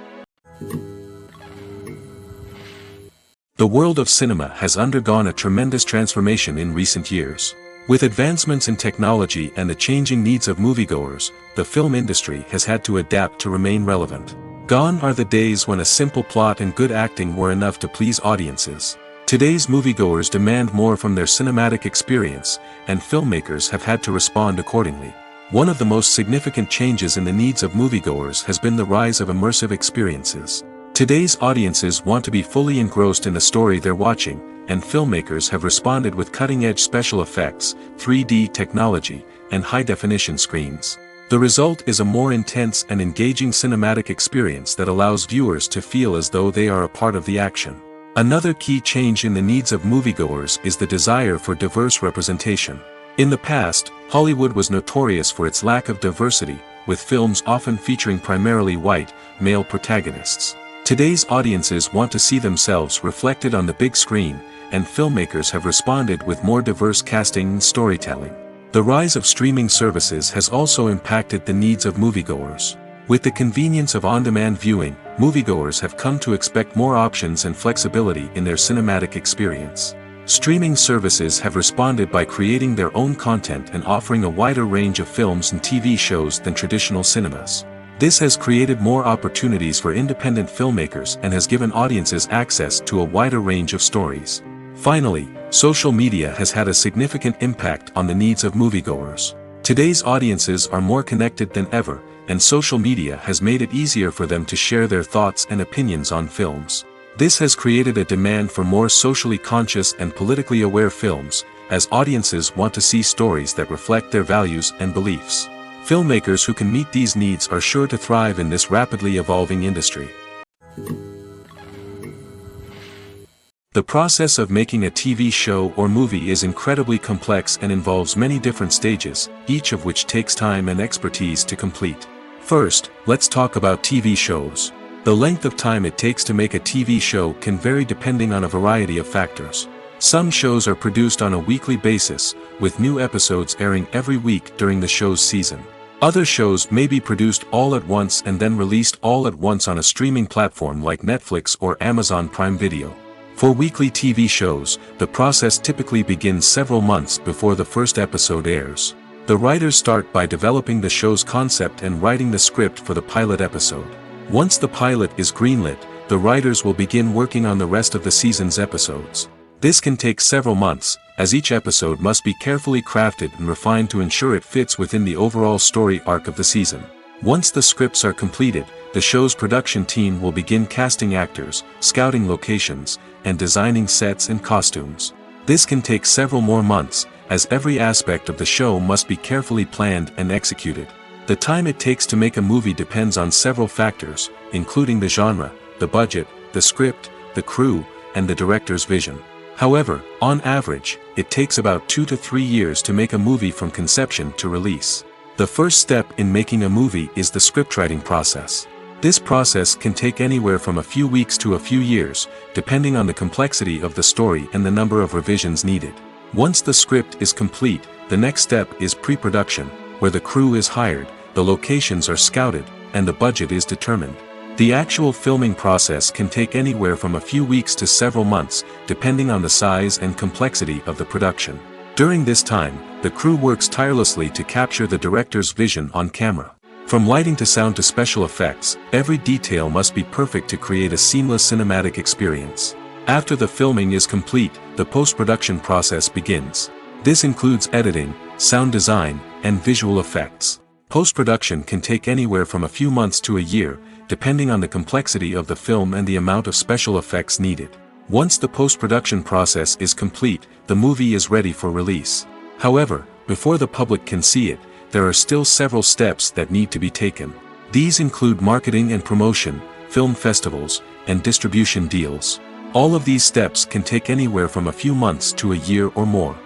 Speaker 1: The world of cinema has undergone a tremendous transformation in recent years. With advancements in technology and the changing needs of moviegoers, the film industry has had to adapt to remain relevant. Gone are the days when a simple plot and good acting were enough to please audiences. Today's moviegoers demand more from their cinematic experience, and filmmakers have had to respond accordingly. One of the most significant changes in the needs of moviegoers has been the rise of immersive experiences. Today's audiences want to be fully engrossed in the story they're watching, and filmmakers have responded with cutting-edge special effects, 3D technology, and high-definition screens. The result is a more intense and engaging cinematic experience that allows viewers to feel as though they are a part of the action. Another key change in the needs of moviegoers is the desire for diverse representation. In the past, Hollywood was notorious for its lack of diversity, with films often featuring primarily white, male protagonists. Today's audiences want to see themselves reflected on the big screen, and filmmakers have responded with more diverse casting and storytelling. The rise of streaming services has also impacted the needs of moviegoers. With the convenience of on-demand viewing, moviegoers have come to expect more options and flexibility in their cinematic experience. Streaming services have responded by creating their own content and offering a wider range of films and TV shows than traditional cinemas. This has created more opportunities for independent filmmakers and has given audiences access to a wider range of stories. Finally, social media has had a significant impact on the needs of moviegoers. Today's audiences are more connected than ever, and social media has made it easier for them to share their thoughts and opinions on films. This has created a demand for more socially conscious and politically aware films, as audiences want to see stories that reflect their values and beliefs. Filmmakers who can meet these needs are sure to thrive in this rapidly evolving industry. The process of making a TV show or movie is incredibly complex and involves many different stages, each of which takes time and expertise to complete. First, let's talk about TV shows. The length of time it takes to make a TV show can vary depending on a variety of factors. Some shows are produced on a weekly basis, with new episodes airing every week during the show's season. Other shows may be produced all at once and then released all at once on a streaming platform like Netflix or Amazon Prime Video. For weekly TV shows, the process typically begins several months before the first episode airs. The writers start by developing the show's concept and writing the script for the pilot episode. Once the pilot is greenlit, the writers will begin working on the rest of the season's episodes. This can take several months, as each episode must be carefully crafted and refined to ensure it fits within the overall story arc of the season. Once the scripts are completed, the show's production team will begin casting actors, scouting locations, and designing sets and costumes. This can take several more months, as every aspect of the show must be carefully planned and executed. The time it takes to make a movie depends on several factors, including the genre, the budget, the script, the crew, and the director's vision. However, on average, it takes about 2 to 3 years to make a movie from conception to release. The first step in making a movie is the scriptwriting process. This process can take anywhere from a few weeks to a few years, depending on the complexity of the story and the number of revisions needed. Once the script is complete, the next step is pre-production, where the crew is hired, the locations are scouted, and the budget is determined. The actual filming process can take anywhere from a few weeks to several months, depending on the size and complexity of the production. During this time, the crew works tirelessly to capture the director's vision on camera. From lighting to sound to special effects, every detail must be perfect to create a seamless cinematic experience. After the filming is complete, the post-production process begins. This includes editing, sound design, and visual effects. Post-production can take anywhere from a few months to a year, depending on the complexity of the film and the amount of special effects needed. Once the post-production process is complete, the movie is ready for release. However, before the public can see it, there are still several steps that need to be taken. These include marketing and promotion, film festivals, and distribution deals. All of these steps can take anywhere from a few months to a year or more.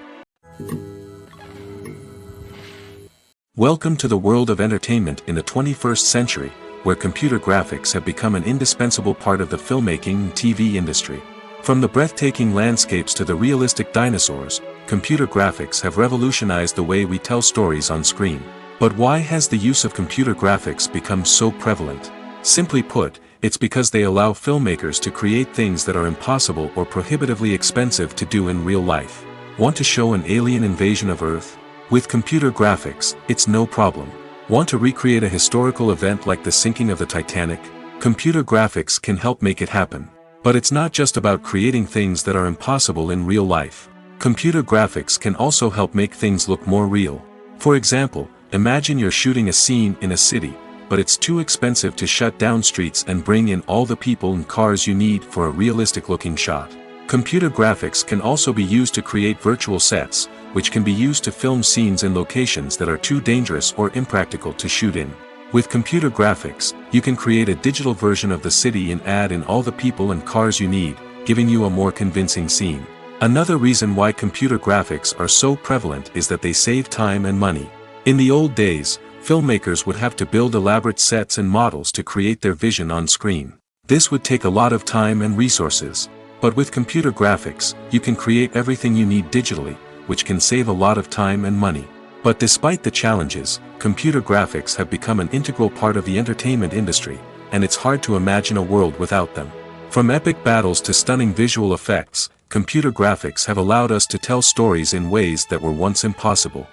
Speaker 1: Welcome to the world of entertainment in the 21st century, where computer graphics have become an indispensable part of the filmmaking and TV industry. From the breathtaking landscapes to the realistic dinosaurs, computer graphics have revolutionized the way we tell stories on screen. But why has the use of computer graphics become so prevalent? Simply put, it's because they allow filmmakers to create things that are impossible or prohibitively expensive to do in real life. Want to show an alien invasion of Earth? With computer graphics, it's no problem. Want to recreate a historical event like the sinking of the Titanic? Computer graphics can help make it happen. But it's not just about creating things that are impossible in real life. Computer graphics can also help make things look more real. For example, Imagine you're shooting a scene in a city, but it's too expensive to shut down streets and bring in all the people and cars you need for a realistic-looking shot. Computer graphics can also be used to create virtual sets, which can be used to film scenes in locations that are too dangerous or impractical to shoot in. With computer graphics, you can create a digital version of the city and add in all the people and cars you need, giving you a more convincing scene. Another reason why computer graphics are so prevalent is that they save time and money. In the old days, filmmakers would have to build elaborate sets and models to create their vision on screen. This would take a lot of time and resources. But with computer graphics, you can create everything you need digitally, which can save a lot of time and money. But despite the challenges, computer graphics have become an integral part of the entertainment industry, and it's hard to imagine a world without them. From epic battles to stunning visual effects, computer graphics have allowed us to tell stories in ways that were once impossible.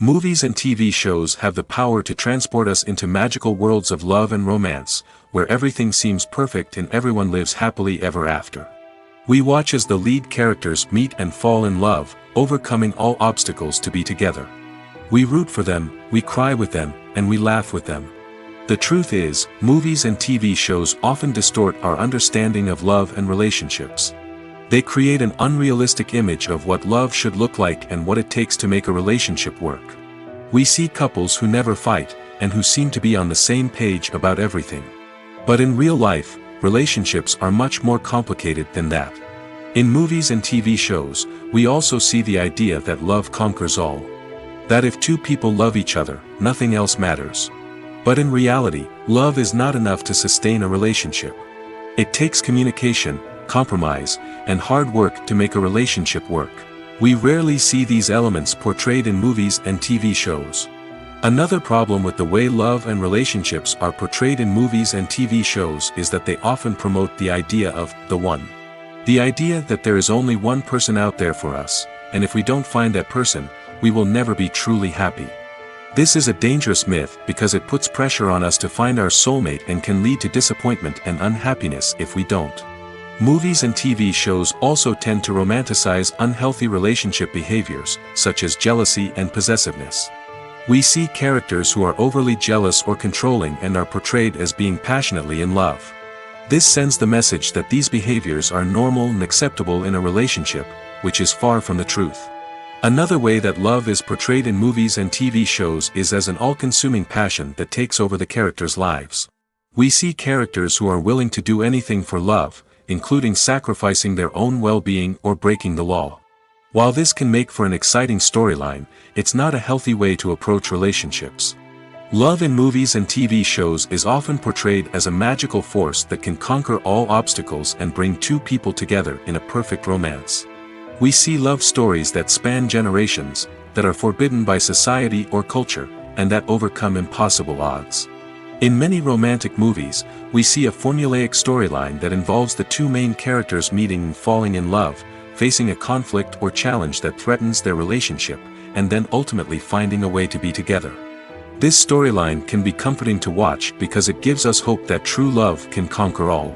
Speaker 1: Movies and TV shows have the power to transport us into magical worlds of love and romance, where everything seems perfect and everyone lives happily ever after. We watch as the lead characters meet and fall in love, overcoming all obstacles to be together. We root for them, we cry with them, and we laugh with them. The truth is, movies and TV shows often distort our understanding of love and relationships. They create an unrealistic image of what love should look like and what it takes to make a relationship work. We see couples who never fight, and who seem to be on the same page about everything. But in real life, relationships are much more complicated than that. In movies and TV shows, we also see the idea that love conquers all. That if two people love each other, nothing else matters. But in reality, love is not enough to sustain a relationship. It takes communication, compromise, and hard work to make a relationship work. We rarely see these elements portrayed in movies and TV shows. Another problem with the way love and relationships are portrayed in movies and TV shows is that they often promote the idea of the one. The idea that there is only one person out there for us, and if we don't find that person, we will never be truly happy. This is a dangerous myth because it puts pressure on us to find our soulmate and can lead to disappointment and unhappiness if we don't. Movies and TV shows also tend to romanticize unhealthy relationship behaviors, such as jealousy and possessiveness. We see characters who are overly jealous or controlling and are portrayed as being passionately in love. This sends the message that these behaviors are normal and acceptable in a relationship, which is far from the truth. Another way that love is portrayed in movies and TV shows is as an all-consuming passion that takes over the characters' lives. We see characters who are willing to do anything for love, including sacrificing their own well-being or breaking the law. While this can make for an exciting storyline, it's not a healthy way to approach relationships. Love in movies and TV shows is often portrayed as a magical force that can conquer all obstacles and bring two people together in a perfect romance. We see love stories that span generations, that are forbidden by society or culture, and that overcome impossible odds. In many romantic movies, we see a formulaic storyline that involves the two main characters meeting and falling in love, facing a conflict or challenge that threatens their relationship, and then ultimately finding a way to be together. This storyline can be comforting to watch because it gives us hope that true love can conquer all.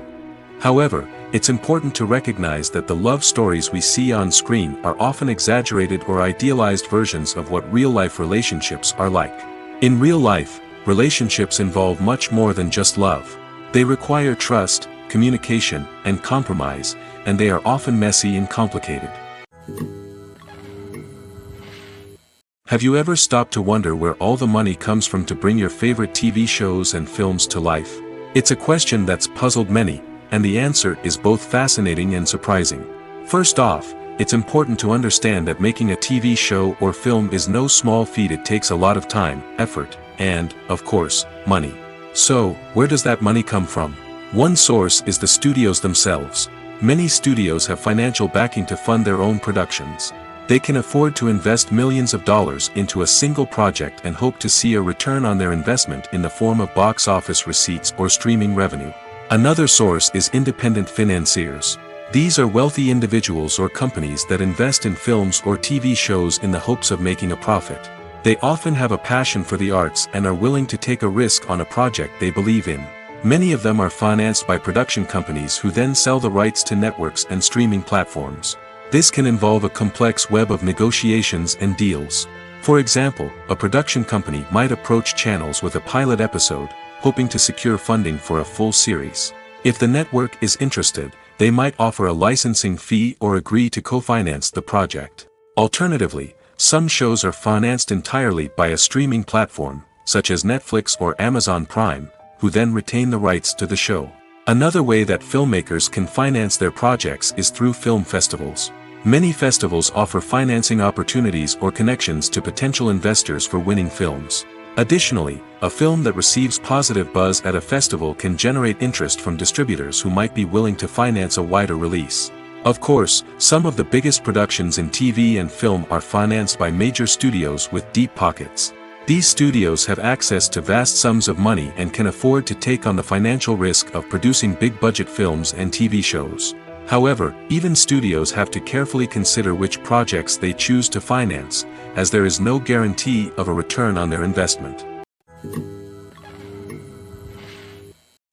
Speaker 1: However, it's important to recognize that the love stories we see on screen are often exaggerated or idealized versions of what real-life relationships are like. In real life, relationships involve much more than just love. They require trust, communication, and compromise, and they are often messy and complicated. Have you ever stopped to wonder where all the money comes from to bring your favorite TV shows and films to life? It's a question that's puzzled many, and the answer is both fascinating and surprising. First off, it's important to understand that making a TV show or film is no small feat. It takes a lot of time, effort, and, of course, money. So, where does that money come from? One source is the studios themselves. Many studios have financial backing to fund their own productions. They can afford to invest millions of dollars into a single project and hope to see a return on their investment in the form of box office receipts or streaming revenue. Another source is independent financiers. These are wealthy individuals or companies that invest in films or TV shows in the hopes of making a profit. They often have a passion for the arts and are willing to take a risk on a project they believe in. Many of them are financed by production companies who then sell the rights to networks and streaming platforms. This can involve a complex web of negotiations and deals. For example, a production company might approach channels with a pilot episode, hoping to secure funding for a full series. If the network is interested, they might offer a licensing fee or agree to co-finance the project. Alternatively, some shows are financed entirely by a streaming platform, such as Netflix or Amazon Prime, who then retain the rights to the show. Another way that filmmakers can finance their projects is through film festivals. Many festivals offer financing opportunities or connections to potential investors for winning films. Additionally, a film that receives positive buzz at a festival can generate interest from distributors who might be willing to finance a wider release. Of course, some of the biggest productions in TV and film are financed by major studios with deep pockets. These studios have access to vast sums of money and can afford to take on the financial risk of producing big-budget films and TV shows. However, even studios have to carefully consider which projects they choose to finance, as there is no guarantee of a return on their investment.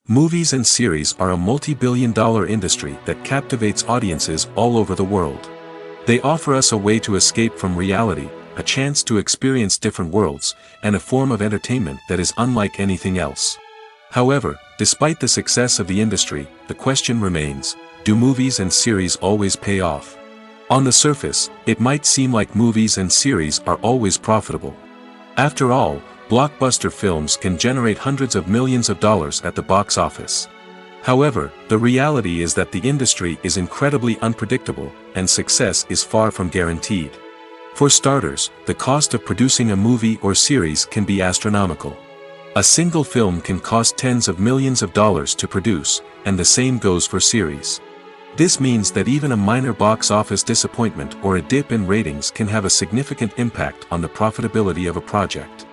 Speaker 1: Movies and series are a multi-billion-dollar industry that captivates audiences all over the world. They offer us a way to escape from reality, a chance to experience different worlds, and a form of entertainment that is unlike anything else. However, despite the success of the industry, the question remains, do movies and series always pay off? On the surface, it might seem like movies and series are always profitable. After all, blockbuster films can generate hundreds of millions of dollars at the box office. However, the reality is that the industry is incredibly unpredictable, and success is far from guaranteed. For starters, the cost of producing a movie or series can be astronomical. A single film can cost tens of millions of dollars to produce, and the same goes for series. This means that even a minor box office disappointment or a dip in ratings can have a significant impact on the profitability of a project.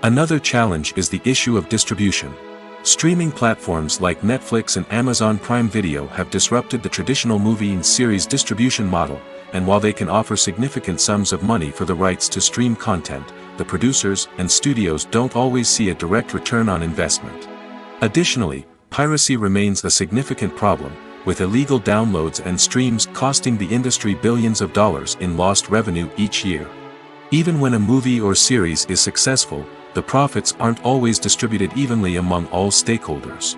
Speaker 1: Another challenge is the issue of distribution. Streaming platforms like Netflix and Amazon Prime Video have disrupted the traditional movie and series distribution model, and while they can offer significant sums of money for the rights to stream content, the producers and studios don't always see a direct return on investment. Additionally, piracy remains a significant problem, with illegal downloads and streams costing the industry billions of dollars in lost revenue each year. Even when a movie or series is successful, the profits aren't always distributed evenly among all stakeholders.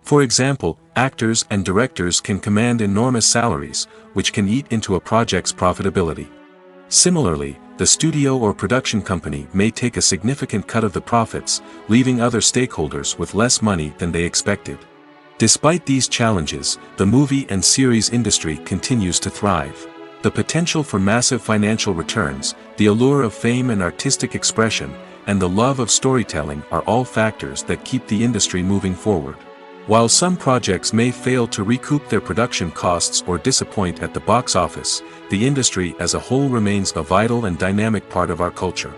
Speaker 1: For example, actors and directors can command enormous salaries, which can eat into a project's profitability. Similarly, the studio or production company may take a significant cut of the profits, leaving other stakeholders with less money than they expected. Despite these challenges, the movie and series industry continues to thrive. The potential for massive financial returns, the allure of fame and artistic expression, and the love of storytelling are all factors that keep the industry moving forward. While some projects may fail to recoup their production costs or disappoint at the box office, the industry as a whole remains a vital and dynamic part of our culture.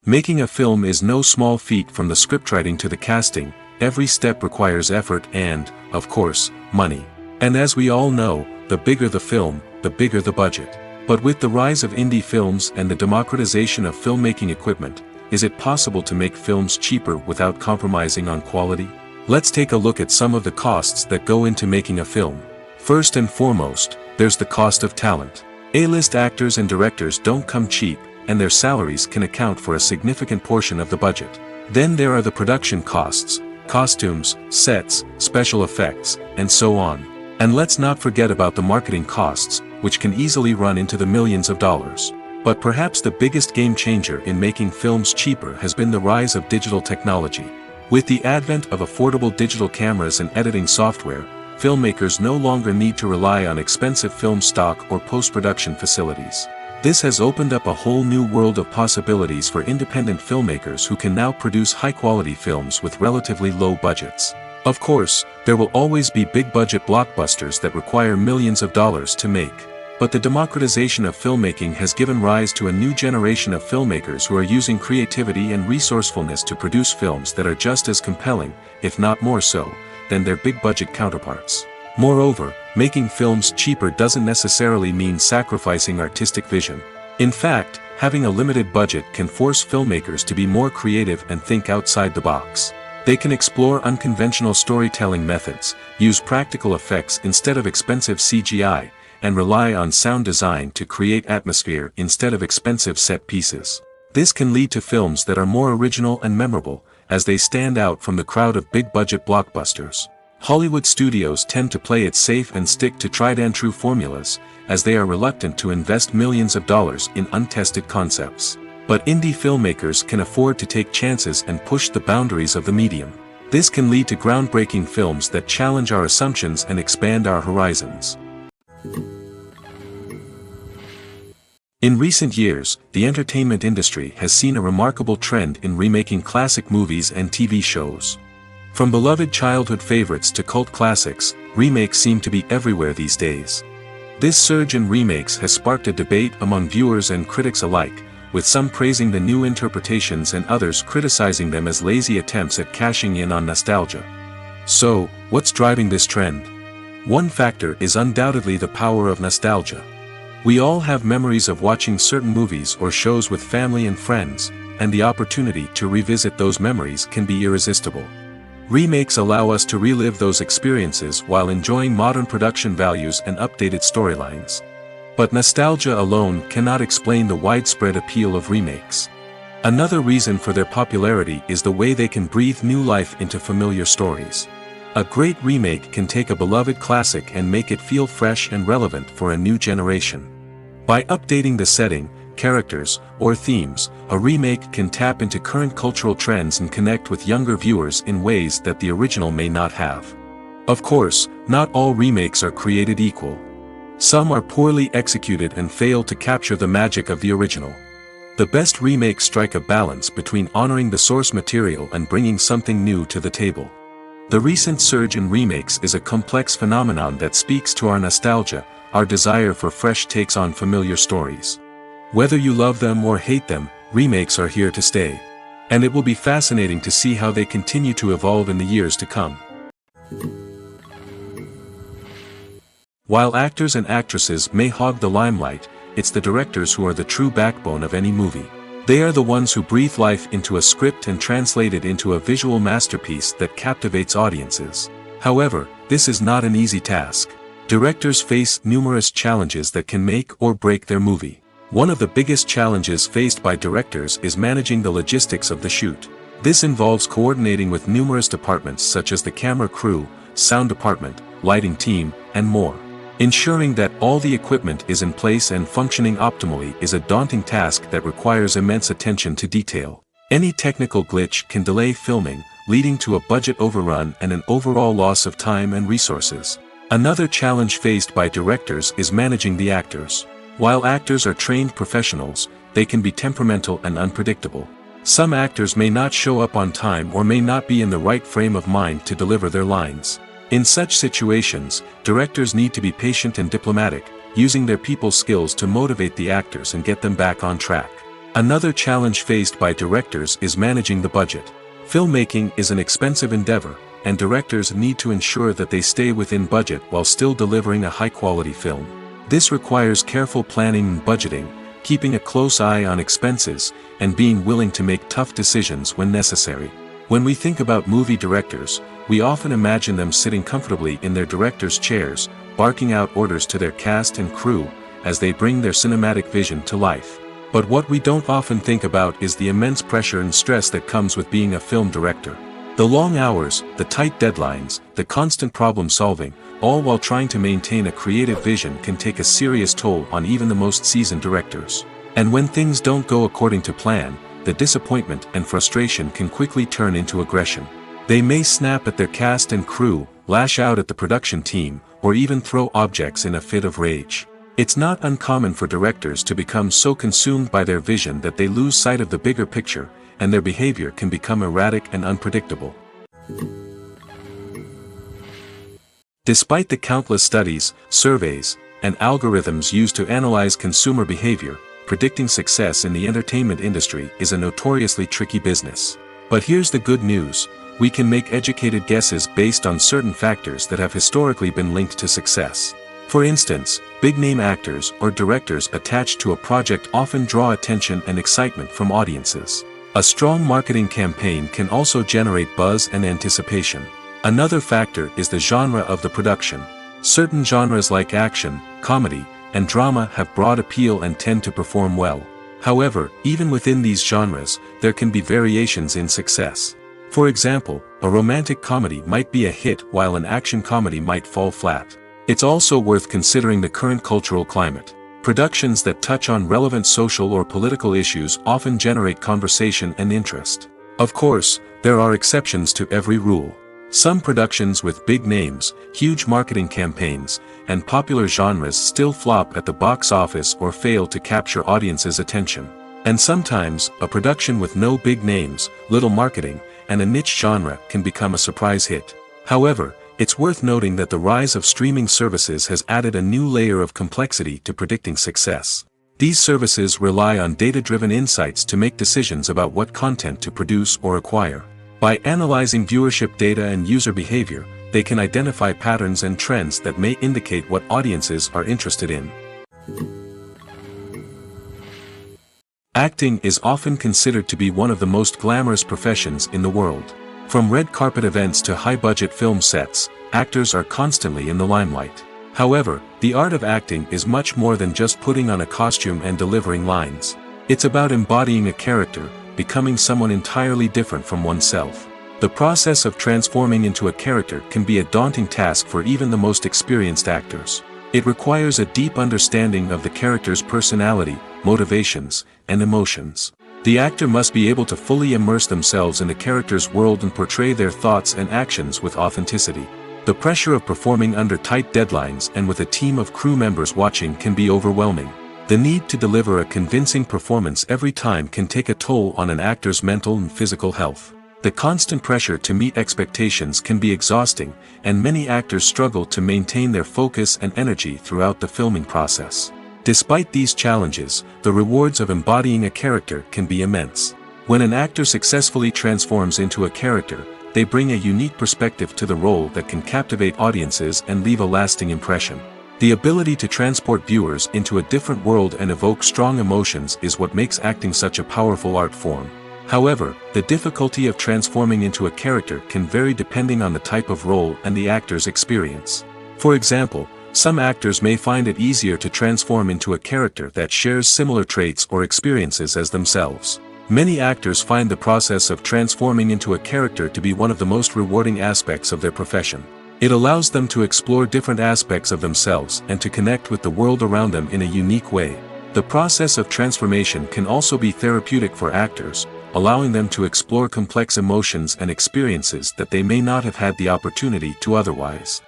Speaker 1: Making a film is no small feat. From the scriptwriting to the casting, every step requires effort and, of course, money. And as we all know, the bigger the film, the bigger the budget. But with the rise of indie films and the democratization of filmmaking equipment, is it possible to make films cheaper without compromising on quality? Let's take a look at some of the costs that go into making a film. First and foremost, there's the cost of talent. A-list actors and directors don't come cheap, and their salaries can account for a significant portion of the budget. Then there are the production costs, costumes, sets, special effects, and so on. And let's not forget about the marketing costs, which can easily run into the millions of dollars. But perhaps the biggest game changer in making films cheaper has been the rise of digital technology. With the advent of affordable digital cameras and editing software, filmmakers no longer need to rely on expensive film stock or post-production facilities. This has opened up a whole new world of possibilities for independent filmmakers who can now produce high-quality films with relatively low budgets. Of course, there will always be big-budget blockbusters that require millions of dollars to make. But the democratization of filmmaking has given rise to a new generation of filmmakers who are using creativity and resourcefulness to produce films that are just as compelling, if not more so, than their big-budget counterparts. Moreover, making films cheaper doesn't necessarily mean sacrificing artistic vision. In fact, having a limited budget can force filmmakers to be more creative and think outside the box. They can explore unconventional storytelling methods, use practical effects instead of expensive CGI, and rely on sound design to create atmosphere instead of expensive set pieces. This can lead to films that are more original and memorable, as they stand out from the crowd of big-budget blockbusters. Hollywood studios tend to play it safe and stick to tried-and-true formulas, as they are reluctant to invest millions of dollars in untested concepts. But indie filmmakers can afford to take chances and push the boundaries of the medium. This can lead to groundbreaking films that challenge our assumptions and expand our horizons. In recent years, the entertainment industry has seen a remarkable trend in remaking classic movies and TV shows. From beloved childhood favorites to cult classics, remakes seem to be everywhere these days. This surge in remakes has sparked a debate among viewers and critics alike, with some praising the new interpretations and others criticizing them as lazy attempts at cashing in on nostalgia. So, what's driving this trend? One factor is undoubtedly the power of nostalgia. We all have memories of watching certain movies or shows with family and friends, and the opportunity to revisit those memories can be irresistible. Remakes allow us to relive those experiences while enjoying modern production values and updated storylines. But nostalgia alone cannot explain the widespread appeal of remakes. Another reason for their popularity is the way they can breathe new life into familiar stories. A great remake can take a beloved classic and make it feel fresh and relevant for a new generation. By updating the setting, characters, or themes, a remake can tap into current cultural trends and connect with younger viewers in ways that the original may not have. Of course, not all remakes are created equal. Some are poorly executed and fail to capture the magic of the original. The best remakes strike a balance between honoring the source material and bringing something new to the table. The recent surge in remakes is a complex phenomenon that speaks to our nostalgia, our desire for fresh takes on familiar stories. Whether you love them or hate them, remakes are here to stay. And it will be fascinating to see how they continue to evolve in the years to come. While actors and actresses may hog the limelight, it's the directors who are the true backbone of any movie. They are the ones who breathe life into a script and translate it into a visual masterpiece that captivates audiences. However, this is not an easy task. Directors face numerous challenges that can make or break their movie. One of the biggest challenges faced by directors is managing the logistics of the shoot. This involves coordinating with numerous departments such as the camera crew, sound department, lighting team, and more. Ensuring that all the equipment is in place and functioning optimally is a daunting task that requires immense attention to detail. Any technical glitch can delay filming, leading to a budget overrun and an overall loss of time and resources. Another challenge faced by directors is managing the actors. While actors are trained professionals, they can be temperamental and unpredictable. Some actors may not show up on time or may not be in the right frame of mind to deliver their lines. In such situations, directors need to be patient and diplomatic, using their people skills to motivate the actors and get them back on track. Another challenge faced by directors is managing the budget. Filmmaking is an expensive endeavor, and directors need to ensure that they stay within budget while still delivering a high-quality film. This requires careful planning and budgeting, keeping a close eye on expenses, and being willing to make tough decisions when necessary. When we think about movie directors, we often imagine them sitting comfortably in their director's chairs, barking out orders to their cast and crew, as they bring their cinematic vision to life. But what we don't often think about is the immense pressure and stress that comes with being a film director. The long hours, the tight deadlines, the constant problem solving, all while trying to maintain a creative vision can take a serious toll on even the most seasoned directors. And when things don't go according to plan, the disappointment and frustration can quickly turn into aggression. They may snap at their cast and crew, lash out at the production team, or even throw objects in a fit of rage. It's not uncommon for directors to become so consumed by their vision that they lose sight of the bigger picture, and their behavior can become erratic and unpredictable. Despite the countless studies, surveys, and algorithms used to analyze consumer behavior, predicting success in the entertainment industry is a notoriously tricky business. But here's the good news: we can make educated guesses based on certain factors that have historically been linked to success. For instance, big-name actors or directors attached to a project often draw attention and excitement from audiences. A strong marketing campaign can also generate buzz and anticipation. Another factor is the genre of the production. Certain genres like action, comedy, and drama have broad appeal and tend to perform well. However, even within these genres, there can be variations in success. For example, a romantic comedy might be a hit while an action comedy might fall flat. It's also worth considering the current cultural climate. Productions that touch on relevant social or political issues often generate conversation and interest. Of course, there are exceptions to every rule. Some productions with big names, huge marketing campaigns, and popular genres still flop at the box office or fail to capture audiences' attention. And sometimes, a production with no big names, little marketing, and a niche genre can become a surprise hit. However, it's worth noting that the rise of streaming services has added a new layer of complexity to predicting success. These services rely on data-driven insights to make decisions about what content to produce or acquire. By analyzing viewership data and user behavior, they can identify patterns and trends that may indicate what audiences are interested in. Acting is often considered to be one of the most glamorous professions in the world. From red carpet events to high-budget film sets, actors are constantly in the limelight. However, the art of acting is much more than just putting on a costume and delivering lines. It's about embodying a character, becoming someone entirely different from oneself. The process of transforming into a character can be a daunting task for even the most experienced actors. It requires a deep understanding of the character's personality, motivations, and emotions. The actor must be able to fully immerse themselves in the character's world and portray their thoughts and actions with authenticity. The pressure of performing under tight deadlines and with a team of crew members watching can be overwhelming. The need to deliver a convincing performance every time can take a toll on an actor's mental and physical health. The constant pressure to meet expectations can be exhausting, and many actors struggle to maintain their focus and energy throughout the filming process. Despite these challenges, the rewards of embodying a character can be immense. When an actor successfully transforms into a character, they bring a unique perspective to the role that can captivate audiences and leave a lasting impression. The ability to transport viewers into a different world and evoke strong emotions is what makes acting such a powerful art form. However, the difficulty of transforming into a character can vary depending on the type of role and the actor's experience. For example, some actors may find it easier to transform into a character that shares similar traits or experiences as themselves. Many actors find the process of transforming into a character to be one of the most rewarding aspects of their profession. It allows them to explore different aspects of themselves and to connect with the world around them in a unique way. The process of transformation can also be therapeutic for actors, allowing them to explore complex emotions and experiences that they may not have had the opportunity to otherwise.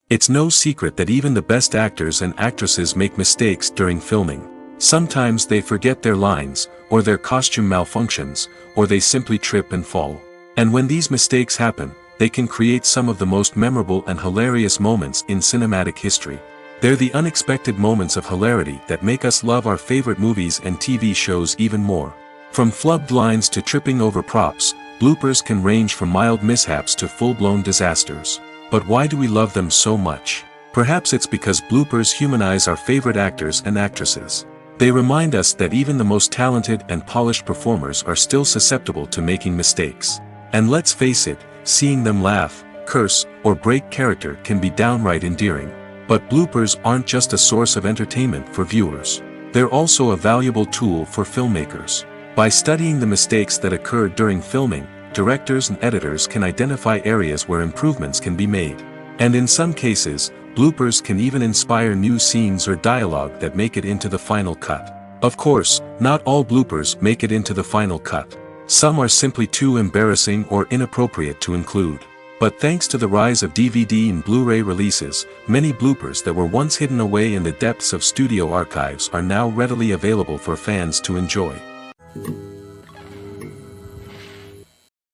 Speaker 1: It's no secret that even the best actors and actresses make mistakes during filming. Sometimes they forget their lines, or their costume malfunctions, or they simply trip and fall. And when these mistakes happen, they can create some of the most memorable and hilarious moments in cinematic history. They're the unexpected moments of hilarity that make us love our favorite movies and TV shows even more. From flubbed lines to tripping over props, bloopers can range from mild mishaps to full-blown disasters. But why do we love them so much? Perhaps it's because bloopers humanize our favorite actors and actresses. They remind us that even the most talented and polished performers are still susceptible to making mistakes. And let's face it, seeing them laugh, curse, or break character can be downright endearing. But bloopers aren't just a source of entertainment for viewers. They're also a valuable tool for filmmakers. By studying the mistakes that occurred during filming, directors and editors can identify areas where improvements can be made. And in some cases, bloopers can even inspire new scenes or dialogue that make it into the final cut. Of course, not all bloopers make it into the final cut. Some are simply too embarrassing or inappropriate to include. But thanks to the rise of DVD and Blu-ray releases, many bloopers that were once hidden away in the depths of studio archives are now readily available for fans to enjoy.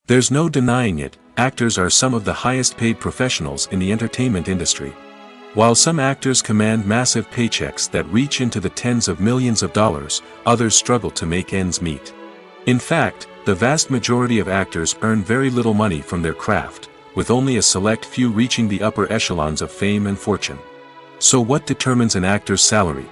Speaker 1: There's no denying it, actors are some of the highest paid professionals in the entertainment industry. While some actors command massive paychecks that reach into the tens of millions of dollars, others struggle to make ends meet. In fact, the vast majority of actors earn very little money from their craft, with only a select few reaching the upper echelons of fame and fortune. So what determines an actor's salary?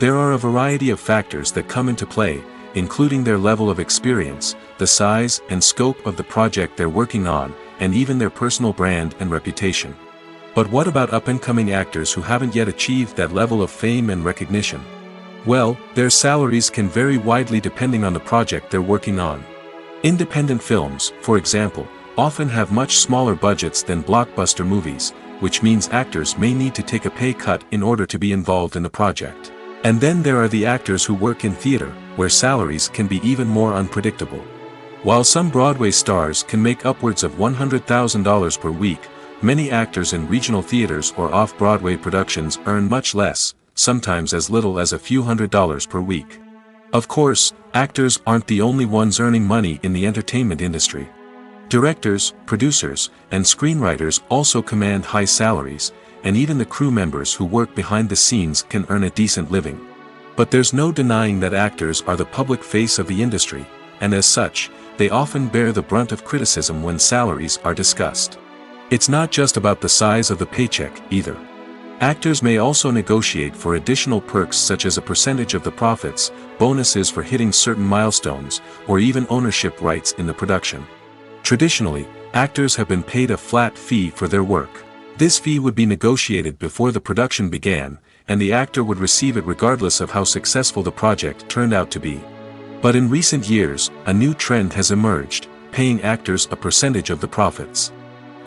Speaker 1: There are a variety of factors that come into play, including their level of experience, the size and scope of the project they're working on, and even their personal brand and reputation. But what about up-and-coming actors who haven't yet achieved that level of fame and recognition? Well, their salaries can vary widely depending on the project they're working on. Independent films, for example, often have much smaller budgets than blockbuster movies, which means actors may need to take a pay cut in order to be involved in the project. And then there are the actors who work in theater, where salaries can be even more unpredictable. While some Broadway stars can make upwards of $100,000 per week, many actors in regional theaters or off-Broadway productions earn much less, sometimes as little as a few $100s per week. Of course, actors aren't the only ones earning money in the entertainment industry. Directors, producers, and screenwriters also command high salaries, and even the crew members who work behind the scenes can earn a decent living. But there's no denying that actors are the public face of the industry, and as such, they often bear the brunt of criticism when salaries are discussed. It's not just about the size of the paycheck, either. Actors may also negotiate for additional perks such as a percentage of the profits, bonuses for hitting certain milestones, or even ownership rights in the production. Traditionally, actors have been paid a flat fee for their work. This fee would be negotiated before the production began, and the actor would receive it regardless of how successful the project turned out to be. But in recent years, a new trend has emerged, paying actors a percentage of the profits.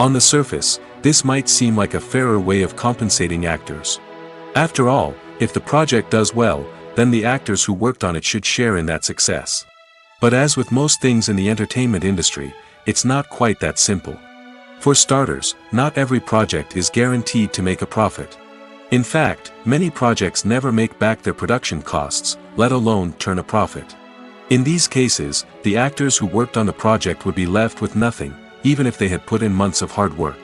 Speaker 1: On the surface, this might seem like a fairer way of compensating actors. After all, if the project does well, then the actors who worked on it should share in that success. But as with most things in the entertainment industry, it's not quite that simple. For starters, not every project is guaranteed to make a profit. In fact, many projects never make back their production costs, let alone turn a profit. In these cases, the actors who worked on the project would be left with nothing, even if they had put in months of hard work.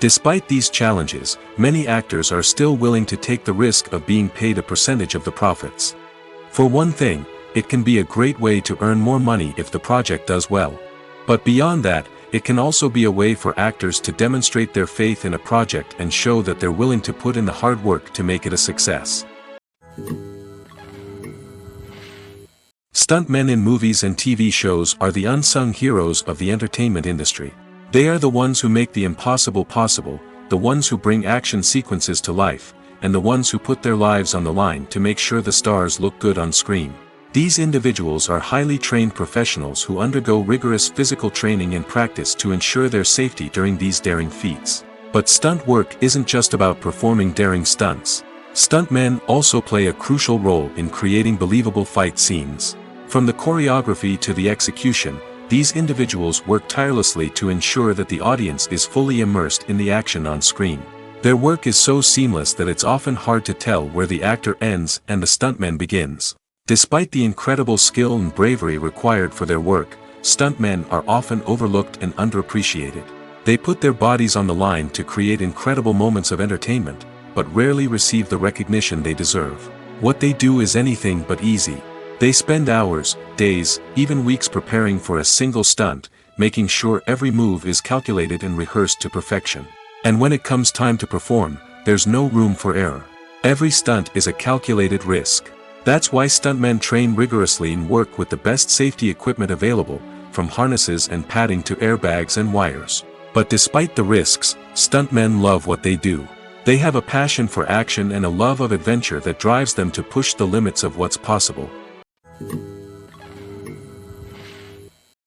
Speaker 1: Despite these challenges, many actors are still willing to take the risk of being paid a percentage of the profits. For one thing, it can be a great way to earn more money if the project does well. But beyond that, it can also be a way for actors to demonstrate their faith in a project and show that they're willing to put in the hard work to make it a success. Stuntmen in movies and TV shows are the unsung heroes of the entertainment industry. They are the ones who make the impossible possible, the ones who bring action sequences to life, and the ones who put their lives on the line to make sure the stars look good on screen. These individuals are highly trained professionals who undergo rigorous physical training and practice to ensure their safety during these daring feats. But stunt work isn't just about performing daring stunts. Stuntmen also play a crucial role in creating believable fight scenes. From the choreography to the execution, these individuals work tirelessly to ensure that the audience is fully immersed in the action on screen. Their work is so seamless that it's often hard to tell where the actor ends and the stuntman begins. Despite the incredible skill and bravery required for their work, stuntmen are often overlooked and underappreciated. They put their bodies on the line to create incredible moments of entertainment, but rarely receive the recognition they deserve. What they do is anything but easy. They spend hours, days, even weeks preparing for a single stunt, making sure every move is calculated and rehearsed to perfection. And when it comes time to perform, there's no room for error. Every stunt is a calculated risk. That's why stuntmen train rigorously and work with the best safety equipment available, from harnesses and padding to airbags and wires. But despite the risks, stuntmen love what they do. They have a passion for action and a love of adventure that drives them to push the limits of what's possible.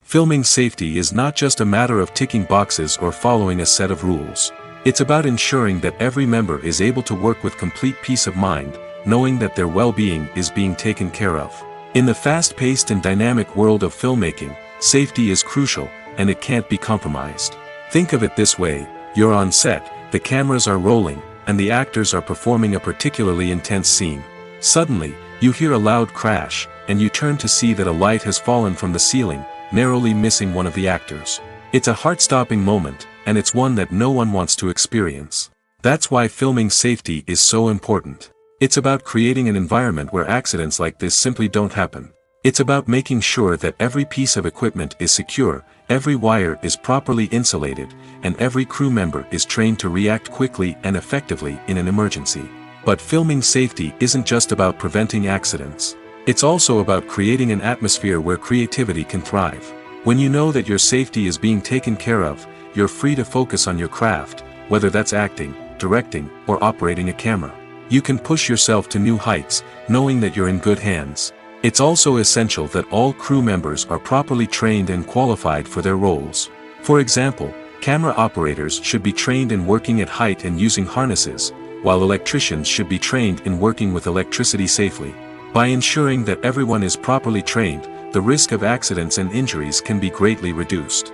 Speaker 1: Filming safety is not just a matter of ticking boxes or following a set of rules. It's about ensuring that every member is able to work with complete peace of mind, knowing that their well-being is being taken care of. In the fast-paced and dynamic world of filmmaking, safety is crucial, and it can't be compromised. Think of it this way: you're on set, the cameras are rolling, and the actors are performing a particularly intense scene. Suddenly, you hear a loud crash, and you turn to see that a light has fallen from the ceiling, narrowly missing one of the actors. It's a heart-stopping moment, and it's one that no one wants to experience. That's why filming safety is so important. It's about creating an environment where accidents like this simply don't happen. It's about making sure that every piece of equipment is secure, every wire is properly insulated, and every crew member is trained to react quickly and effectively in an emergency. But filming safety isn't just about preventing accidents. It's also about creating an atmosphere where creativity can thrive. When you know that your safety is being taken care of, you're free to focus on your craft, whether that's acting, directing, or operating a camera. You can push yourself to new heights, knowing that you're in good hands. It's also essential that all crew members are properly trained and qualified for their roles. For example, camera operators should be trained in working at height and using harnesses, while electricians should be trained in working with electricity safely. By ensuring that everyone is properly trained, the risk of accidents and injuries can be greatly reduced.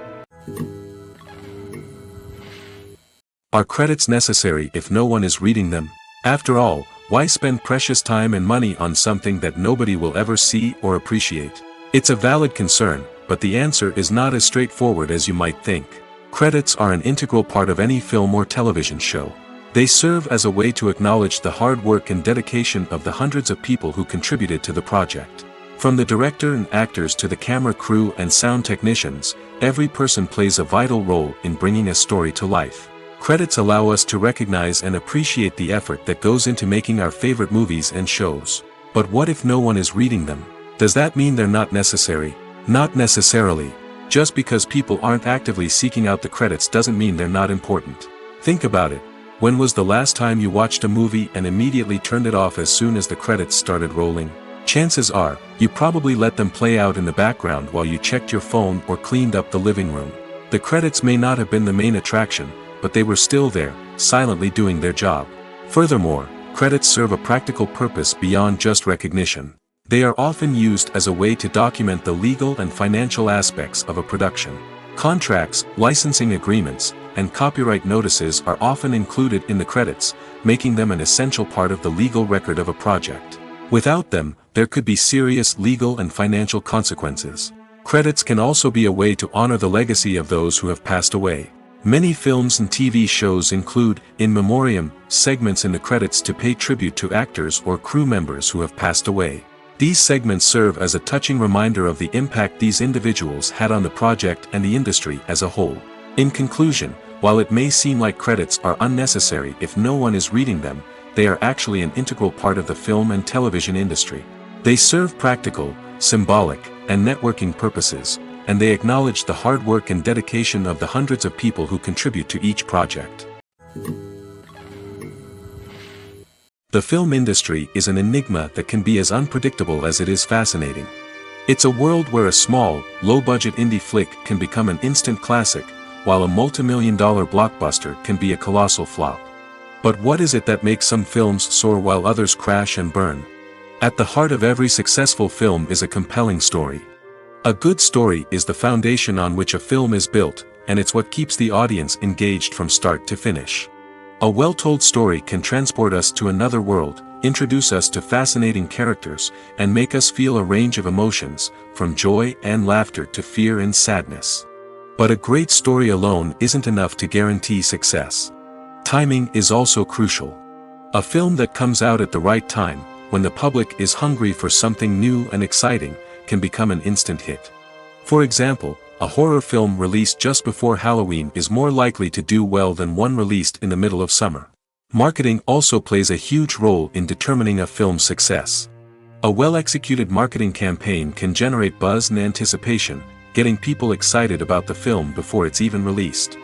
Speaker 1: Are credits necessary if no one is reading them? After all, why spend precious time and money on something that nobody will ever see or appreciate? It's a valid concern, but the answer is not as straightforward as you might think. Credits are an integral part of any film or television show. They serve as a way to acknowledge the hard work and dedication of the hundreds of people who contributed to the project. From the director and actors to the camera crew and sound technicians, every person plays a vital role in bringing a story to life. Credits allow us to recognize and appreciate the effort that goes into making our favorite movies and shows. But what if no one is reading them? Does that mean they're not necessary? Not necessarily. Just because people aren't actively seeking out the credits doesn't mean they're not important. Think about it. When was the last time you watched a movie and immediately turned it off as soon as the credits started rolling? Chances are, you probably let them play out in the background while you checked your phone or cleaned up the living room. The credits may not have been the main attraction, but they were still there, silently doing their job. Furthermore, credits serve a practical purpose beyond just recognition. They are often used as a way to document the legal and financial aspects of a production. Contracts, licensing agreements, and copyright notices are often included in the credits, making them an essential part of the legal record of a project. Without them, there could be serious legal and financial consequences. Credits can also be a way to honor the legacy of those who have passed away. Many films and TV shows include, in memoriam, segments in the credits to pay tribute to actors or crew members who have passed away. These segments serve as a touching reminder of the impact these individuals had on the project and the industry as a whole. In conclusion, while it may seem like credits are unnecessary if no one is reading them, they are actually an integral part of the film and television industry. They serve practical, symbolic, and networking purposes, and they acknowledge the hard work and dedication of the hundreds of people who contribute to each project. The film industry is an enigma that can be as unpredictable as it is fascinating. It's a world where a small, low-budget indie flick can become an instant classic, while a multi-million-dollar blockbuster can be a colossal flop. But what is it that makes some films soar while others crash and burn? At the heart of every successful film is a compelling story. A good story is the foundation on which a film is built, and it's what keeps the audience engaged from start to finish. A well-told story can transport us to another world, introduce us to fascinating characters, and make us feel a range of emotions, from joy and laughter to fear and sadness. But a great story alone isn't enough to guarantee success. Timing is also crucial. A film that comes out at the right time, when the public is hungry for something new and exciting, can become an instant hit. For example, a horror film released just before Halloween is more likely to do well than one released in the middle of summer. Marketing also plays a huge role in determining a film's success. A well-executed marketing campaign can generate buzz and anticipation, getting people excited about the film before it's even released.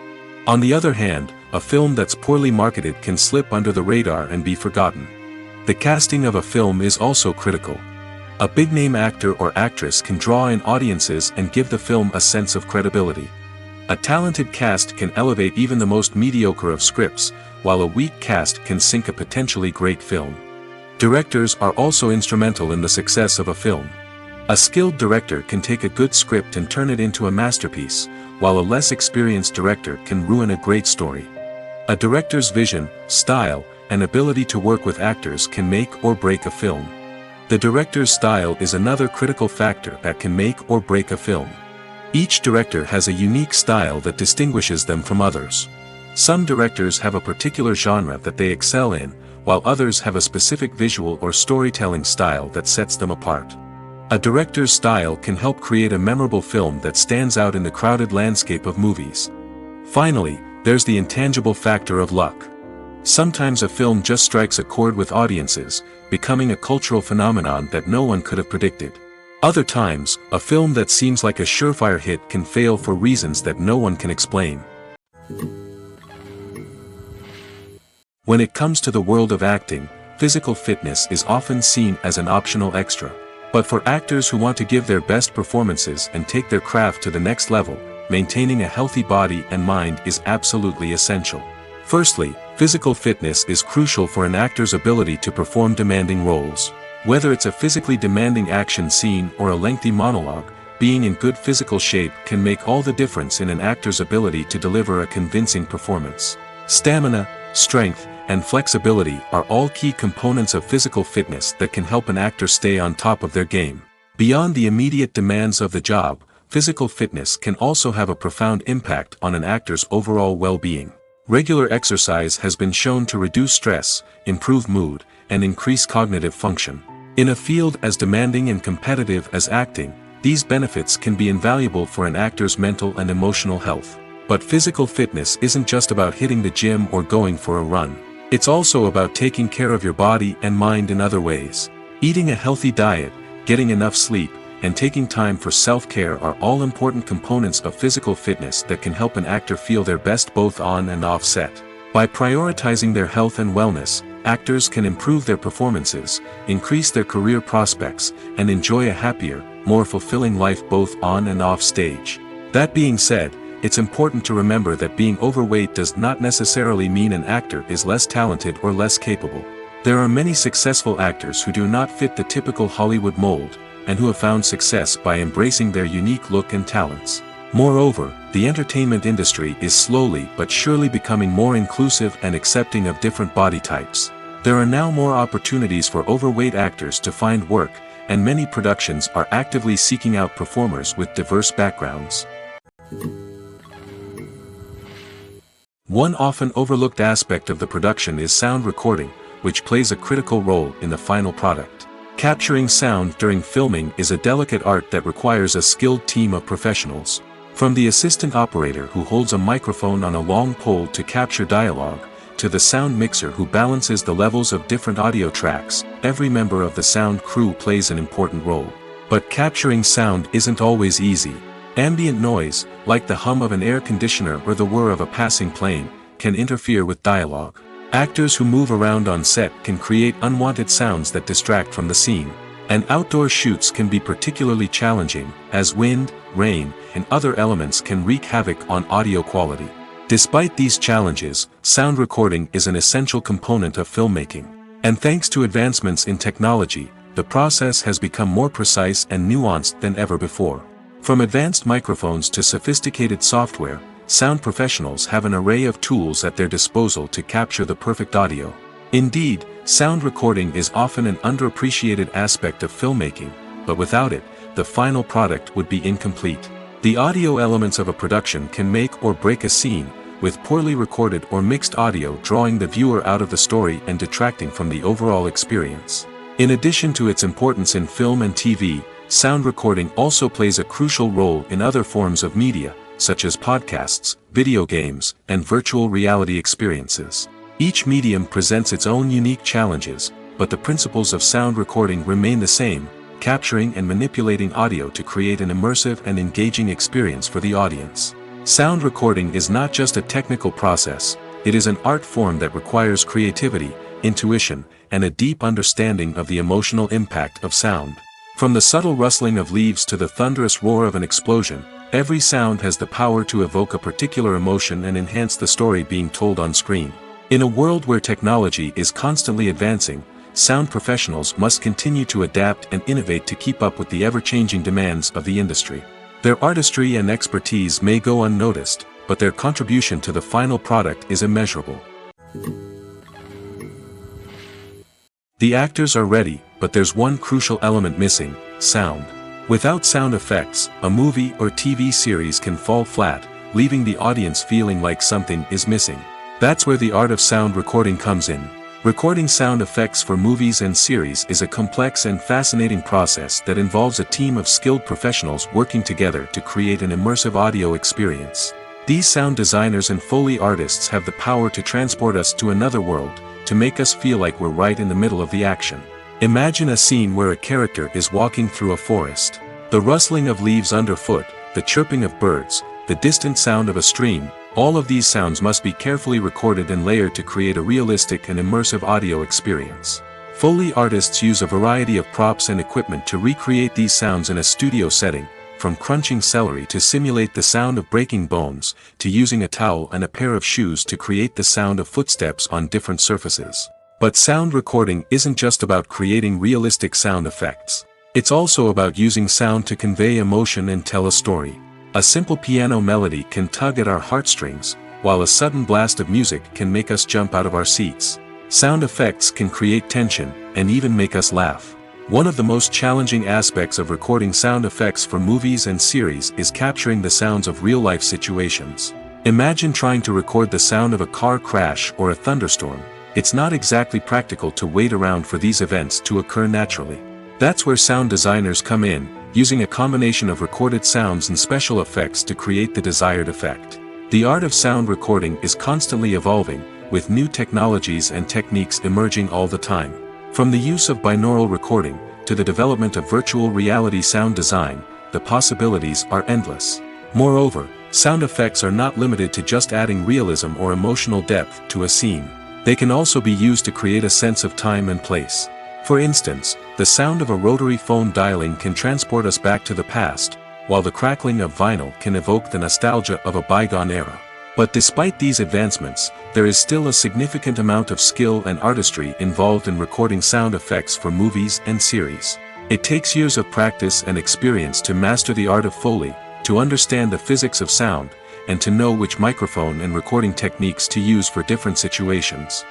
Speaker 1: On the other hand, a film that's poorly marketed can slip under the radar and be forgotten. The casting of a film is also critical. A big-name actor or actress can draw in audiences and give the film a sense of credibility. A talented cast can elevate even the most mediocre of scripts, while a weak cast can sink a potentially great film. Directors are also instrumental in the success of a film. A skilled director can take a good script and turn it into a masterpiece, while a less experienced director can ruin a great story. A director's vision, style, and ability to work with actors can make or break a film. The director's style is another critical factor that can make or break a film. Each director has a unique style that distinguishes them from others. Some directors have a particular genre that they excel in, while others have a specific visual or storytelling style that sets them apart. A director's style can help create a memorable film that stands out in the crowded landscape of movies. Finally, there's the intangible factor of luck. Sometimes a film just strikes a chord with audiences, becoming a cultural phenomenon that no one could have predicted. Other times, a film that seems like a surefire hit can fail for reasons that no one can explain. When it comes to the world of acting, physical fitness is often seen as an optional extra. But for actors who want to give their best performances and take their craft to the next level, maintaining a healthy body and mind is absolutely essential. Firstly, physical fitness is crucial for an actor's ability to perform demanding roles. Whether it's a physically demanding action scene or a lengthy monologue, being in good physical shape can make all the difference in an actor's ability to deliver a convincing performance. Stamina, strength, and flexibility are all key components of physical fitness that can help an actor stay on top of their game. Beyond the immediate demands of the job, physical fitness can also have a profound impact on an actor's overall well-being. Regular exercise has been shown to reduce stress, improve mood, and increase cognitive function. In a field as demanding and competitive as acting, these benefits can be invaluable for an actor's mental and emotional health. But physical fitness isn't just about hitting the gym or going for a run. It's also about taking care of your body and mind in other ways. Eating a healthy diet, getting enough sleep, and taking time for self-care are all important components of physical fitness that can help an actor feel their best both on and off set. By prioritizing their health and wellness, actors can improve their performances, increase their career prospects, and enjoy a happier, more fulfilling life both on and off stage. That being said, it's important to remember that being overweight does not necessarily mean an actor is less talented or less capable. There are many successful actors who do not fit the typical Hollywood mold, and who have found success by embracing their unique look and talents. Moreover, the entertainment industry is slowly but surely becoming more inclusive and accepting of different body types. There are now more opportunities for overweight actors to find work, and many productions are actively seeking out performers with diverse backgrounds. One often overlooked aspect of the production is sound recording, which plays a critical role in the final product. Capturing sound during filming is a delicate art that requires a skilled team of professionals. From the assistant operator who holds a microphone on a long pole to capture dialogue, to the sound mixer who balances the levels of different audio tracks, every member of the sound crew plays an important role. But capturing sound isn't always easy. Ambient noise, like the hum of an air conditioner or the whir of a passing plane, can interfere with dialogue. Actors who move around on set can create unwanted sounds that distract from the scene. And outdoor shoots can be particularly challenging, as wind, rain, and other elements can wreak havoc on audio quality. Despite these challenges, sound recording is an essential component of filmmaking. And thanks to advancements in technology, the process has become more precise and nuanced than ever before. From advanced microphones to sophisticated software, sound professionals have an array of tools at their disposal to capture the perfect audio. Indeed, sound recording is often an underappreciated aspect of filmmaking, but without it, the final product would be incomplete. The audio elements of a production can make or break a scene, with poorly recorded or mixed audio drawing the viewer out of the story and detracting from the overall experience. In addition to its importance in film and TV, sound recording also plays a crucial role in other forms of media, such as podcasts, video games, and virtual reality experiences. Each medium presents its own unique challenges, but the principles of sound recording remain the same, capturing and manipulating audio to create an immersive and engaging experience for the audience. Sound recording is not just a technical process, it is an art form that requires creativity, intuition, and a deep understanding of the emotional impact of sound. From the subtle rustling of leaves to the thunderous roar of an explosion, every sound has the power to evoke a particular emotion and enhance the story being told on screen. In a world where technology is constantly advancing, sound professionals must continue to adapt and innovate to keep up with the ever-changing demands of the industry. Their artistry and expertise may go unnoticed, but their contribution to the final product is immeasurable. The actors are ready, but there's one crucial element missing: sound. Without sound effects, a movie or TV series can fall flat, leaving the audience feeling like something is missing. That's where the art of sound recording comes in. Recording sound effects for movies and series is a complex and fascinating process that involves a team of skilled professionals working together to create an immersive audio experience. These sound designers and Foley artists have the power to transport us to another world, to make us feel like we're right in the middle of the action. Imagine a scene where a character is walking through a forest. The rustling of leaves underfoot, the chirping of birds, the distant sound of a stream, all of these sounds must be carefully recorded and layered to create a realistic and immersive audio experience. Foley artists use a variety of props and equipment to recreate these sounds in a studio setting, from crunching celery to simulate the sound of breaking bones, to using a towel and a pair of shoes to create the sound of footsteps on different surfaces. But sound recording isn't just about creating realistic sound effects. It's also about using sound to convey emotion and tell a story. A simple piano melody can tug at our heartstrings, while a sudden blast of music can make us jump out of our seats. Sound effects can create tension, and even make us laugh. One of the most challenging aspects of recording sound effects for movies and series is capturing the sounds of real-life situations. Imagine trying to record the sound of a car crash or a thunderstorm. It's not exactly practical to wait around for these events to occur naturally. That's where sound designers come in, using a combination of recorded sounds and special effects to create the desired effect. The art of sound recording is constantly evolving, with new technologies and techniques emerging all the time. From the use of binaural recording, to the development of virtual reality sound design, the possibilities are endless. Moreover, sound effects are not limited to just adding realism or emotional depth to a scene. They can also be used to create a sense of time and place. For instance, the sound of a rotary phone dialing can transport us back to the past, while the crackling of vinyl can evoke the nostalgia of a bygone era. But despite these advancements, there is still a significant amount of skill and artistry involved in recording sound effects for movies and series. It takes years of practice and experience to master the art of Foley, to understand the physics of sound, and to know which microphone and recording techniques to use for different situations.